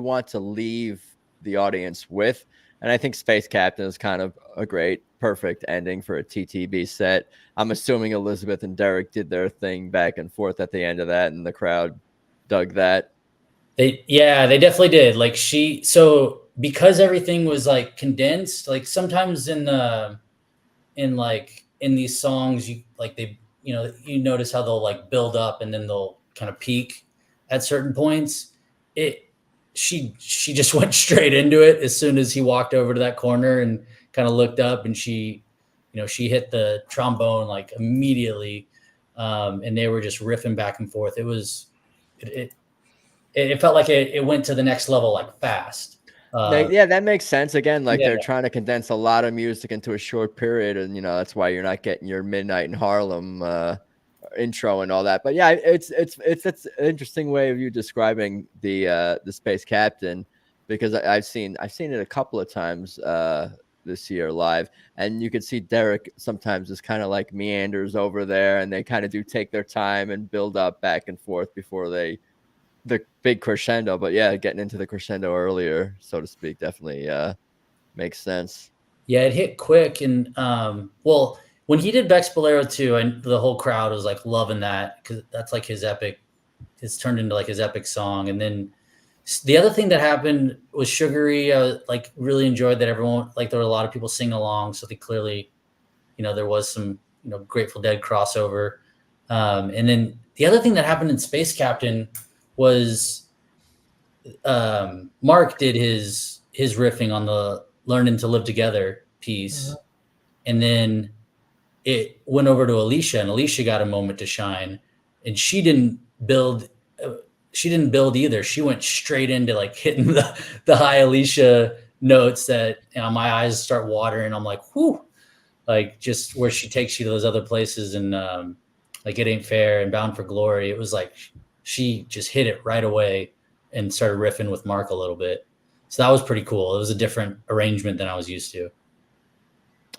want to leave the audience with? And I think Space Captain is kind of a great, perfect ending for a TTB set. I'm assuming Elizabeth and Derek did their thing back and forth at the end of that, and the crowd dug that. They definitely did. Like because everything was like condensed, like sometimes in these songs, you notice how they'll like build up and then they'll kind of peak at certain points. She just went straight into it as soon as he walked over to that corner and kind of looked up, and she hit the trombone like immediately. And they were just riffing back and forth. It felt like it went to the next level, like fast. That makes sense. Again, like they're trying to condense a lot of music into a short period, and that's why you're not getting your Midnight in Harlem intro and all that. But yeah, it's an interesting way of you describing the Space Captain, because I've seen it a couple of times this year live, and you can see Derek sometimes is kind of like meanders over there, and they kind of do take their time and build up back and forth before the big crescendo. But yeah, getting into the crescendo earlier, so to speak, definitely makes sense. Yeah, it hit quick. And when he did Beck's Bolero too, and the whole crowd was like loving that, because that's like it's turned into like his epic song. And then the other thing that happened was Sugary. I like really enjoyed that everyone, like there were a lot of people singing along, so they clearly, there was some Grateful Dead crossover. And then the other thing that happened in Space Captain was Mark did his riffing on the Learning to Live Together piece. Mm-hmm. And then it went over to Alicia, and Alicia got a moment to shine, and she didn't build either. She went straight into like hitting the high Alicia notes that my eyes start watering. I'm like, whoo, like just where she takes you to those other places, and like It Ain't Fair and Bound for Glory. It was like she just hit it right away and started riffing with Mark a little bit. So that was pretty cool. It was a different arrangement than I was used to.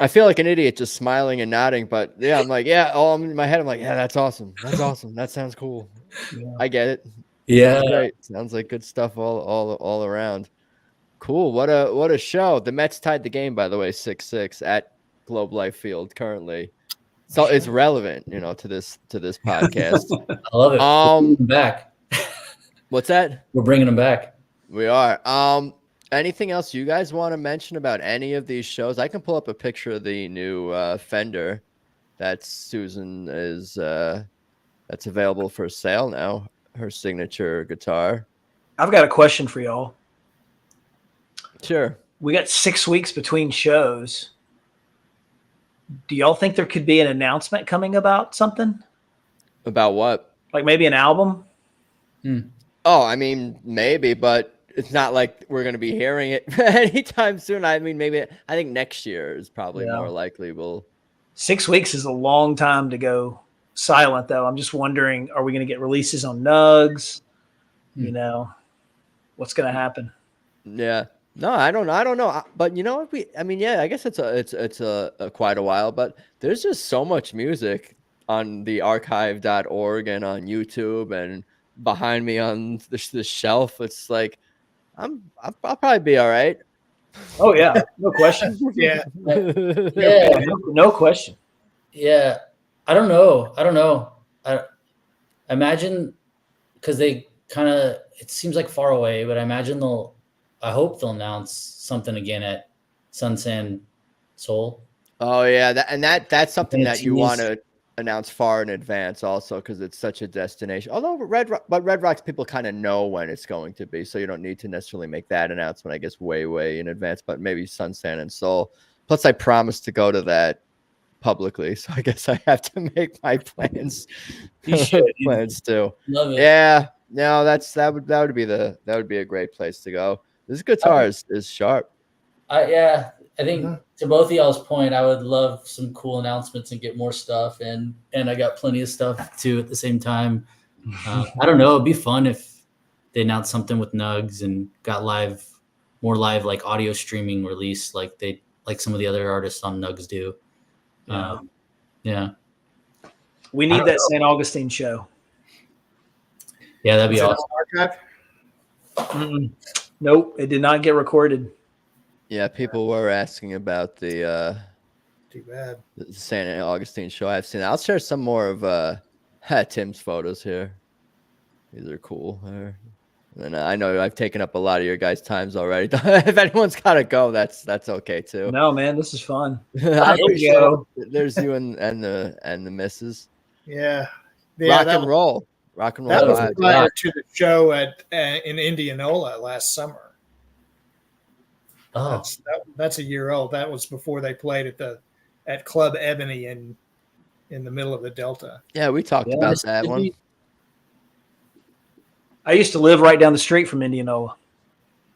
I feel like an idiot just smiling and nodding, but yeah, I'm like, yeah. Oh, I'm in my head. I'm like, yeah, that's awesome. That's awesome. That sounds cool. Yeah. I get it. Yeah, great. Sounds like good stuff all around. Cool. What a show. The Mets tied the game, by the way, 6-6 at Globe Life Field currently. So it's relevant, to this podcast. I love it. We're bringing them back. What's that? We're bringing them back. We are. Anything else you guys want to mention about any of these shows? I can pull up a picture of the new Fender that Susan is that's available for sale now. Her signature guitar. I've got a question for y'all. Sure. We got 6 weeks between shows. Do y'all think there could be an announcement coming about something? About what? Like maybe an album? Oh, I mean, maybe, but it's not like we're going to be hearing it anytime soon. I mean, maybe I think next year is probably more likely. 6 weeks is a long time to go silent, though. I'm just wondering, are we going to get releases on Nugs? What's going to happen? Yeah. No, I don't know. But you know what? I guess it's a quite a while, but there's just so much music on the archive.org and on YouTube and behind me on the shelf. It's like I'll probably be all right. Oh yeah, no question. Yeah. Yeah, no question. yeah. I don't know. I imagine because they kind of it seems like far away, but I hope they'll announce something again at Sun San Seoul. Oh yeah, that's something And that you want to announce far in advance, also because it's such a destination. Although Red Rocks people kind of know when it's going to be, so you don't need to necessarily make that announcement. I guess way in advance, but maybe Sun San and Seoul. Plus, I promised to go to that publicly, so I guess I have to make my plans. You should. Plans too. Love it. Yeah, no, that would be a great place to go. This guitar is sharp. I think to both of y'all's point, I would love some cool announcements and get more stuff, and I got plenty of stuff too at the same time. I don't know. It'd be fun if they announced something with Nugs and got more live like audio streaming release like some of the other artists on Nugs do. Yeah. We need that St. Augustine show. Yeah, that'd be awesome. Archive? Nope, it did not get recorded. Yeah, people were asking about the Too bad. the St. Augustine show. I've seen. I'll share some more of Tim's photos here. These are cool. And I know I've taken up a lot of your guys' times already. If anyone's got to go, that's okay too. No, man, this is fun. I appreciate it. There's you and the missus. Yeah. Rock and roll. That was prior to the show in Indianola last summer. Oh, that's a year old. That was before they played at Club Ebony in the middle of the Delta. Yeah, we talked about that one. I used to live right down the street from Indianola.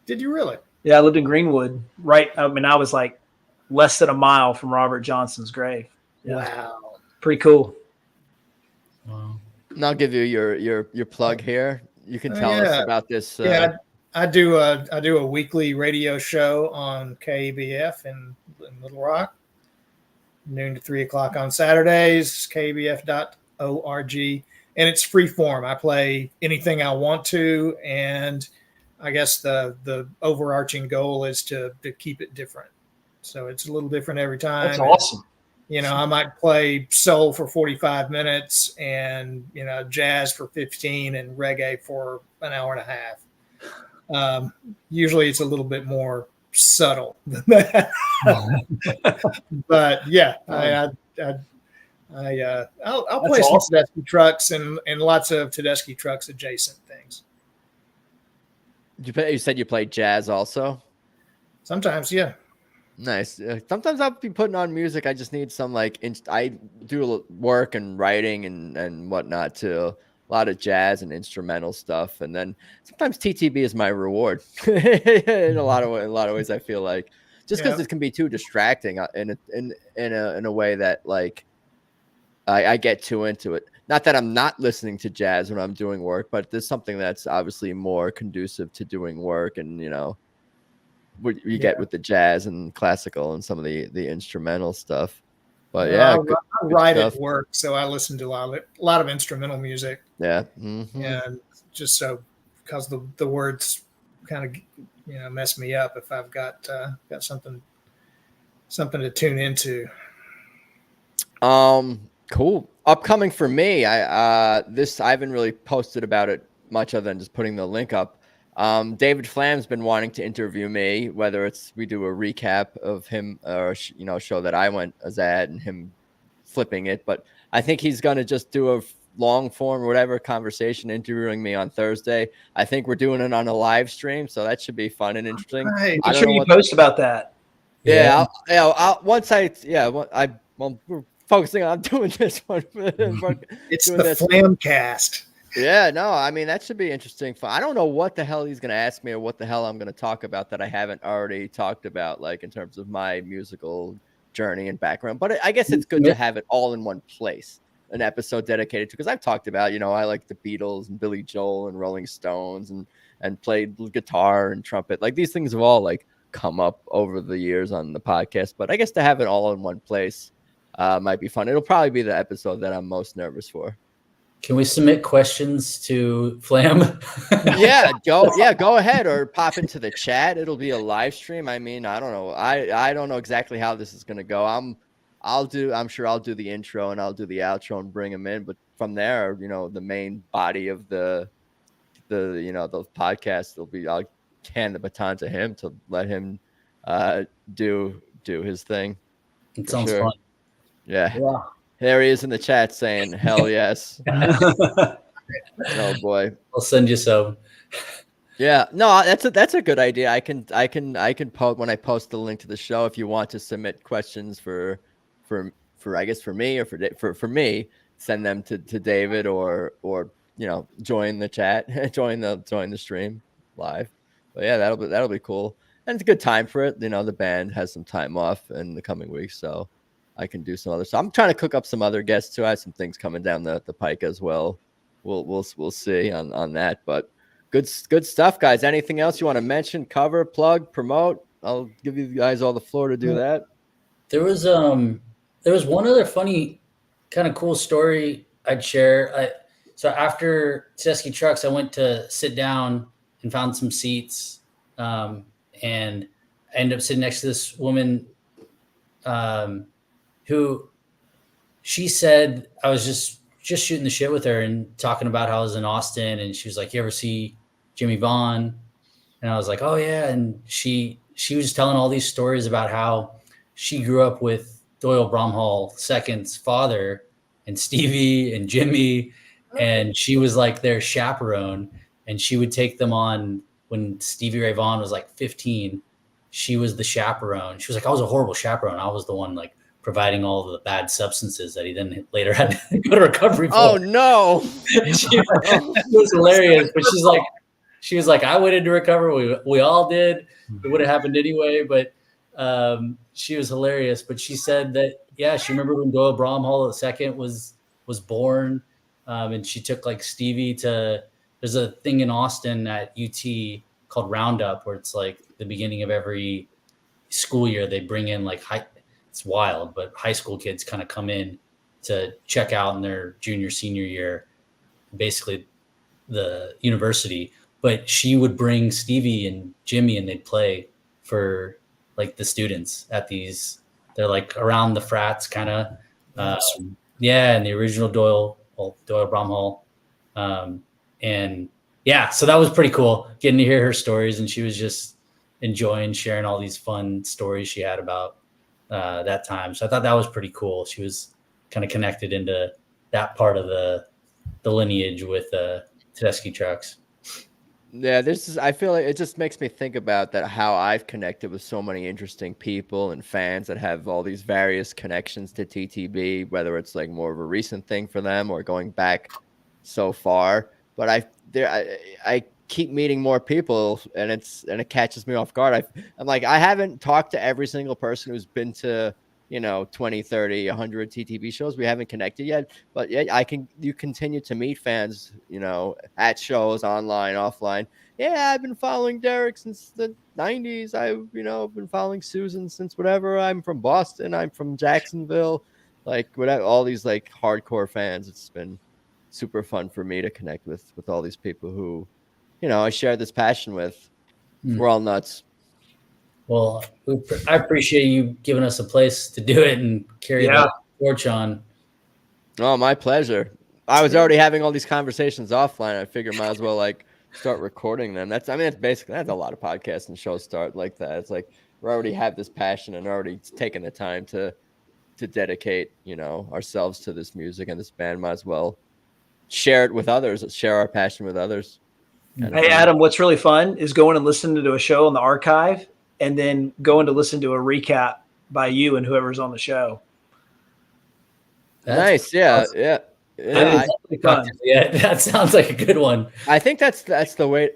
Did you really? Yeah, I lived in Greenwood. Right. I mean, I was like less than a mile from Robert Johnson's grave. Yeah. Wow. Pretty cool. And I'll give you your plug here. You can tell us about this. I do a weekly radio show on KBF in Little Rock, noon to 3 o'clock on Saturdays, kbf.org. And it's free form. I play anything I want to. And I guess the overarching goal is to keep it different. So it's a little different every time. That's awesome. I might play soul for 45 minutes and, jazz for 15 and reggae for an hour and a half. Usually it's a little bit more subtle than that. But yeah, I'll play some Tedeschi trucks and lots of Tedeschi trucks adjacent things. You said you played jazz also? Sometimes, yeah. Nice. Sometimes I'll be putting on music. I just need some I do work and writing and whatnot too. A lot of jazz and instrumental stuff, and then sometimes TTB is my reward. in a lot of ways, I feel like just because it can be too distracting in a way that I get too into it. Not that I'm not listening to jazz when I'm doing work, but there's something that's obviously more conducive to doing work, and what you get with the jazz and classical and some of the instrumental stuff. But I write at work, so I listen to a lot of instrumental music. Yeah. And just so because the words kind of mess me up if I've got something to tune into. Cool. Upcoming for me, I haven't really posted about it much other than just putting the link up. David Flam's been wanting to interview me, whether it's we do a recap of him or show that I went as ad and him flipping it, but I think he's going to just do a long form or whatever conversation interviewing me on Thursday. I think we're doing it on a live stream, so that should be fun and interesting. Right. Make sure you post about that. Yeah. We're focusing on doing this one. It's the Flamcast. Yeah, no, I mean, that should be interesting. I don't know what the hell he's going to ask me or what the hell I'm going to talk about that I haven't already talked about, in terms of my musical journey and background. But I guess it's good to have it all in one place. an episode dedicated to, because I've talked about, I like the Beatles and Billy Joel and Rolling Stones and played guitar and trumpet. Like these things have all like come up over the years on the podcast, but I guess to have it all in one place might be fun. It'll probably be the episode that I'm most nervous for. Can we submit questions to Flam? Go ahead, or pop into the chat. It'll be a live stream. I mean, I don't know. I don't know exactly how this is going to go. I'm sure I'll do the intro and I'll do the outro and bring them in, but from there, the main body of the podcast will be, I'll hand the baton to him to let him do his thing. It sounds fun. Yeah. There he is in the chat saying, hell yes. Oh boy. I'll send you some. Yeah, no, that's a good idea. I can post when I post the link to the show. If you want to submit questions for I guess for me or for me, send them to David or join the chat, join the stream live. But yeah, that'll be cool. And it's a good time for it. The band has some time off in the coming weeks, so I can do some other stuff. I'm trying to cook up some other guests too. I have some things coming down the pike as well. We'll see on that. But good stuff, guys. Anything else you want to mention, cover, plug, promote? I'll give you guys all the floor to do that. There was one other funny kind of cool story I'd share. So after Tedeschi Trucks, I went to sit down and found some seats, and I ended up sitting next to this woman who she said, I was just shooting the shit with her and talking about how I was in Austin, and she was like, "You ever see Jimmy Vaughn?" And I was like, "Oh yeah." And she was just telling all these stories about how she grew up with Doyle Bromhall II's father and Stevie and Jimmy, and she was like their chaperone, and she would take them on when Stevie Ray Vaughan was like 15. She was the chaperone. She was like, "I was a horrible chaperone. I was the one like providing all the bad substances that he then later had to go to recovery for." Oh no. It was hilarious. But she was like, "I went into recovery. We all did. It would have happened anyway." But she was hilarious. But she said that, yeah, she remembered when Doyle Bromhall II was born. And she took like Stevie to, there's a thing in Austin at UT called Roundup, where it's like the beginning of every school year, they bring in like it's wild, but high school kids kind of come in to check out in their junior, senior year, basically the university. But she would bring Stevie and Jimmy and they'd play for like the students at these, they're like around the frats kind of, and the original Doyle Bromhall. And yeah, so that was pretty cool getting to hear her stories. And she was just enjoying sharing all these fun stories she had about that time. So I thought that was pretty cool. She was kind of connected into that part of the lineage with Tedeschi Trucks. Yeah, I feel like it just makes me think about that, how I've connected with so many interesting people and fans that have all these various connections to TTB, whether it's like more of a recent thing for them or going back so far. But I keep meeting more people, and it catches me off guard. I'm like, I haven't talked to every single person who's been to 20, 30, 100 TTB shows. We haven't connected yet, but yeah, you continue to meet fans, at shows, online, offline. Yeah, I've been following Derek since the 90s. I've been following Susan since whatever. I'm from Boston. I'm from Jacksonville. Like, whatever, all these like hardcore fans. It's been super fun for me to connect with all these people who, I share this passion with. We're all nuts. Well, I appreciate you giving us a place to do it and carry that torch on. Oh, my pleasure. I was already having all these conversations offline. I figured might as well like start recording them. That's a lot of podcasts and shows start like that. It's like we already have this passion and already taken the time to dedicate, ourselves to this music and this band. Might as well share it with others, share our passion with others. Hey, Adam, what's really fun is going and listening to a show on the archive and then going to listen to a recap by you and whoever's on the show. Nice. Yeah. Awesome. Yeah. That sounds like a good one. I think that's the way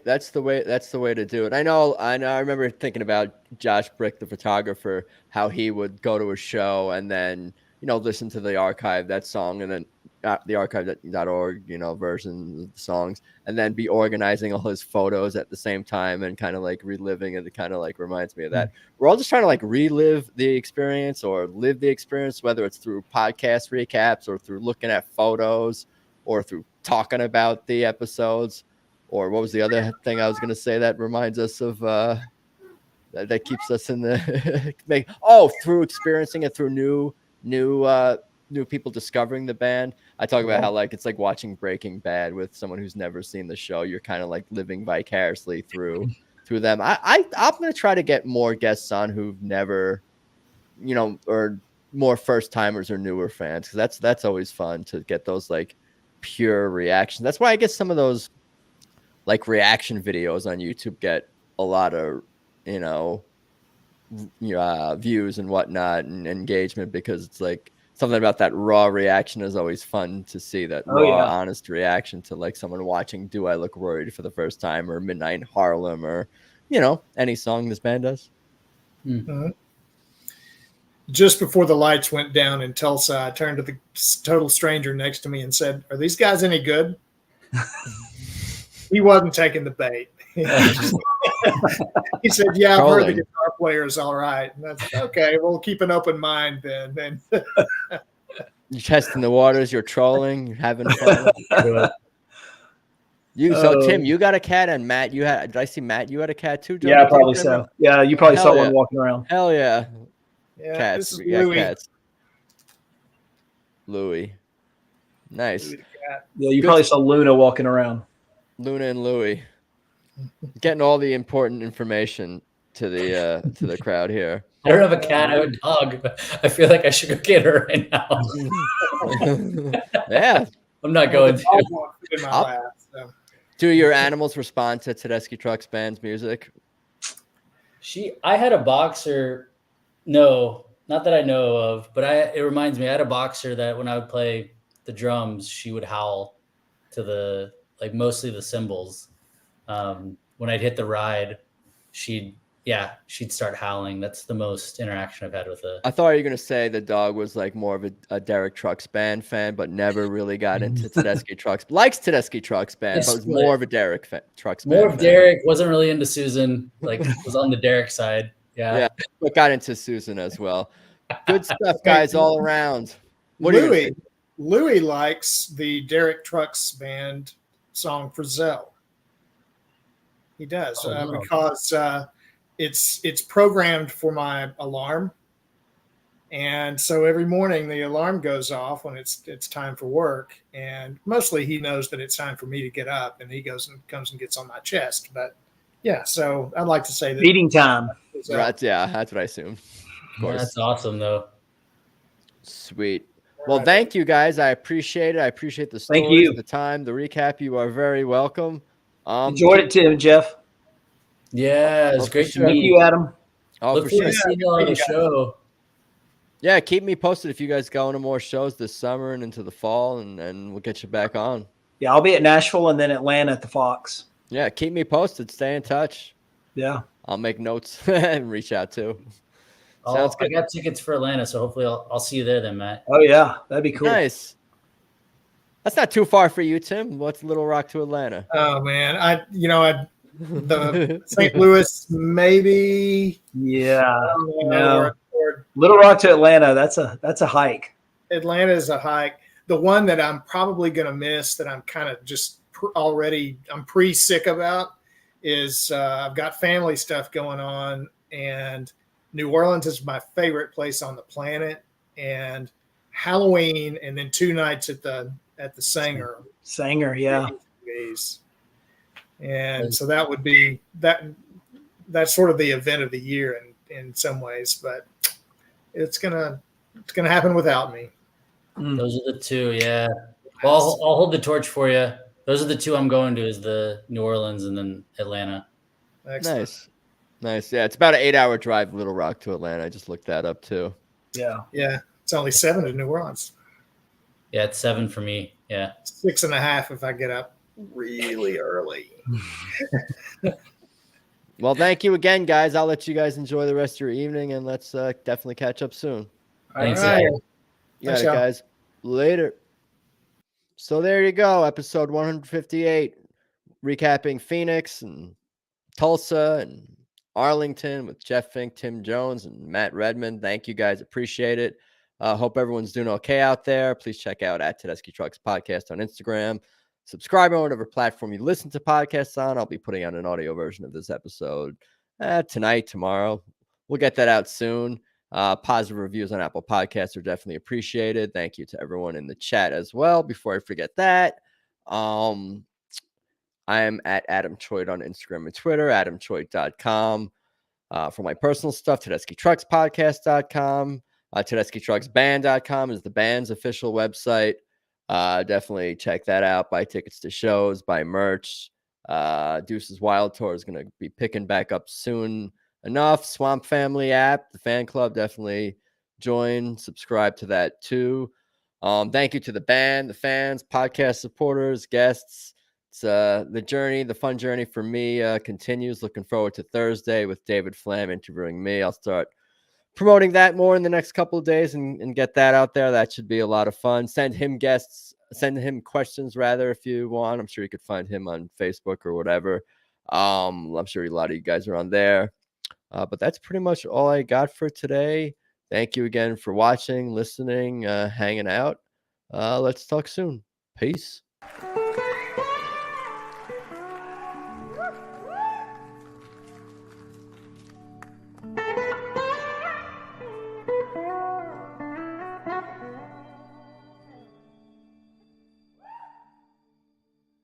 to do it. I remember thinking about Josh Brick, the photographer, how he would go to a show and then, listen to the archive, that song, and then the archive.org, versions of the songs, and then be organizing all his photos at the same time and kind of like reliving it. It kind of like reminds me of that. We're all just trying to like relive the experience or live the experience, whether it's through podcast recaps or through looking at photos or through talking about the episodes. Or what was the other thing I was going to say that reminds us of that keeps us in the through experiencing it through new people discovering the band. I talk about how like it's like watching Breaking Bad with someone who's never seen the show. You're kind of like living vicariously through them. I'm going to try to get more guests on who've never, or more first timers or newer fans, because that's always fun to get those like pure reactions. That's why I guess some of those like reaction videos on YouTube get a lot of views and whatnot and engagement, because it's like something about that raw reaction is always fun to see, that honest reaction to like someone watching Do I Look Worried for the first time, or Midnight in Harlem, or any song this band does. Just before the lights went down in Tulsa, I turned to the total stranger next to me and said, "Are these guys any good?" He wasn't taking the bait. He said, "Yeah, I've heard the guitar player is all right." And that's okay. We'll keep an open mind then. You're testing the waters. You're trolling. You're having fun. Tim, you got a cat, and Matt, did I see Matt? You had a cat too, John? Yeah, probably so. Yeah, you probably saw one walking around. Hell yeah. Yeah, cats. this is Yeah, Louis. cats. Louis. Nice. Louis the cat. Yeah, you probably saw Luna walking around. Luna and Louis. Getting all the important information to the crowd here. I don't have a cat, I have a dog, but I feel like I should go get her right now. Yeah. I'm not going to. In my lap, so. Do your animals respond to Tedeschi Trucks Band's music? I had a boxer. No, not that I know of, but it reminds me, I had a boxer that when I would play the drums, she would howl to mostly the cymbals. When I'd hit the ride, she'd start howling. That's the most interaction I've had with it. I thought you were going to say the dog was like more of a Derek Trucks Band fan, but never really got into Tedeschi Trucks. Likes Tedeschi Trucks Band, but was more of a Derek Trucks Band. More of Derek, wasn't really into Susan, was on the Derek side. Yeah, but got into Susan as well. Good stuff, guys, all around. Louis likes the Derek Trucks Band song for Zell. He does because it's programmed for my alarm, and so every morning the alarm goes off when it's time for work, and mostly he knows that it's time for me to get up, and he comes and gets on my chest. But yeah, so I'd like to say that meeting time. Right, yeah, that's what I assume. Of course. That's awesome, though. Sweet. Well, thank you guys. I appreciate it. I appreciate the stories, the time, the recap. You are very welcome. Enjoyed it too, Jeff. Yeah, it's great to meet Thank you, Adam. Look forward to seeing you on the show. Yeah, keep me posted if you guys go into more shows this summer and into the fall, and we'll get you back on. Yeah, I'll be at Nashville and then Atlanta at the Fox. Yeah, keep me posted. Stay in touch. Yeah. I'll make notes and reach out too. Sounds good. I got tickets for Atlanta, so hopefully I'll see you there then, Matt. Oh, yeah. That'd be cool. Nice. That's not too far for you, Tim. What's Little Rock to Atlanta? Oh, man. The St. Louis, maybe. Yeah. No. Little Rock to Atlanta, that's a hike. Atlanta is a hike. The one that I'm probably going to miss, that I'm kind of just I'm pre-sick about, is I've got family stuff going on, and New Orleans is my favorite place on the planet, and Halloween, and then 2 nights at the Sanger. Sanger, yeah. And so that would be that's sort of the event of the year in some ways, but it's gonna happen without me. Those are the two, yeah. Well, I'll hold the torch for you. Those are the two I'm going to, is the New Orleans and then Atlanta. Excellent. Nice. Yeah, it's about an 8-hour drive, Little Rock to Atlanta. I just looked that up too. Yeah. It's only 7 to New Orleans. Yeah, it's 7 for me. Yeah. 6.5 if I get up really early. Well, thank you again, guys. I'll let you guys enjoy the rest of your evening, and let's definitely catch up soon. Thanks, All right. You got it, guys. Later. So there you go. Episode 158, recapping Phoenix and Tulsa and Arlington with Jeff Fink, Tim Jones, and Matt Redmond. Thank you guys. Appreciate it. Hope everyone's doing okay out there. Please check out at Tedeschi Trucks Podcast on Instagram. Subscribe on whatever platform you listen to podcasts on. I'll be putting out an audio version of this episode tonight, tomorrow. We'll get that out soon. Positive reviews on Apple Podcasts are definitely appreciated. Thank you to everyone in the chat as well. Before I forget that, I am at Adam Choit on Instagram and Twitter, adamchoit.com. For my personal stuff, TedeschiTrucksPodcast.com. TedeschiTrucksBand.com is the band's official website. Definitely check that out. Buy tickets to shows, buy merch. Deuce's Wild Tour is going to be picking back up soon enough. Swamp Family app, the fan club, definitely join, subscribe to that too. Thank you to the band, the fans, podcast supporters, guests. It's the journey, the fun journey for me continues. Looking forward to Thursday with David Flam interviewing me. I'll start promoting that more in the next couple of days and get that out there. That should be a lot of fun. Send him questions rather if you want. I'm sure you could find him on Facebook or whatever. I'm sure a lot of you guys are on there. But that's pretty much all I got for today. Thank you again for watching, listening, hanging out. Let's talk soon. Peace.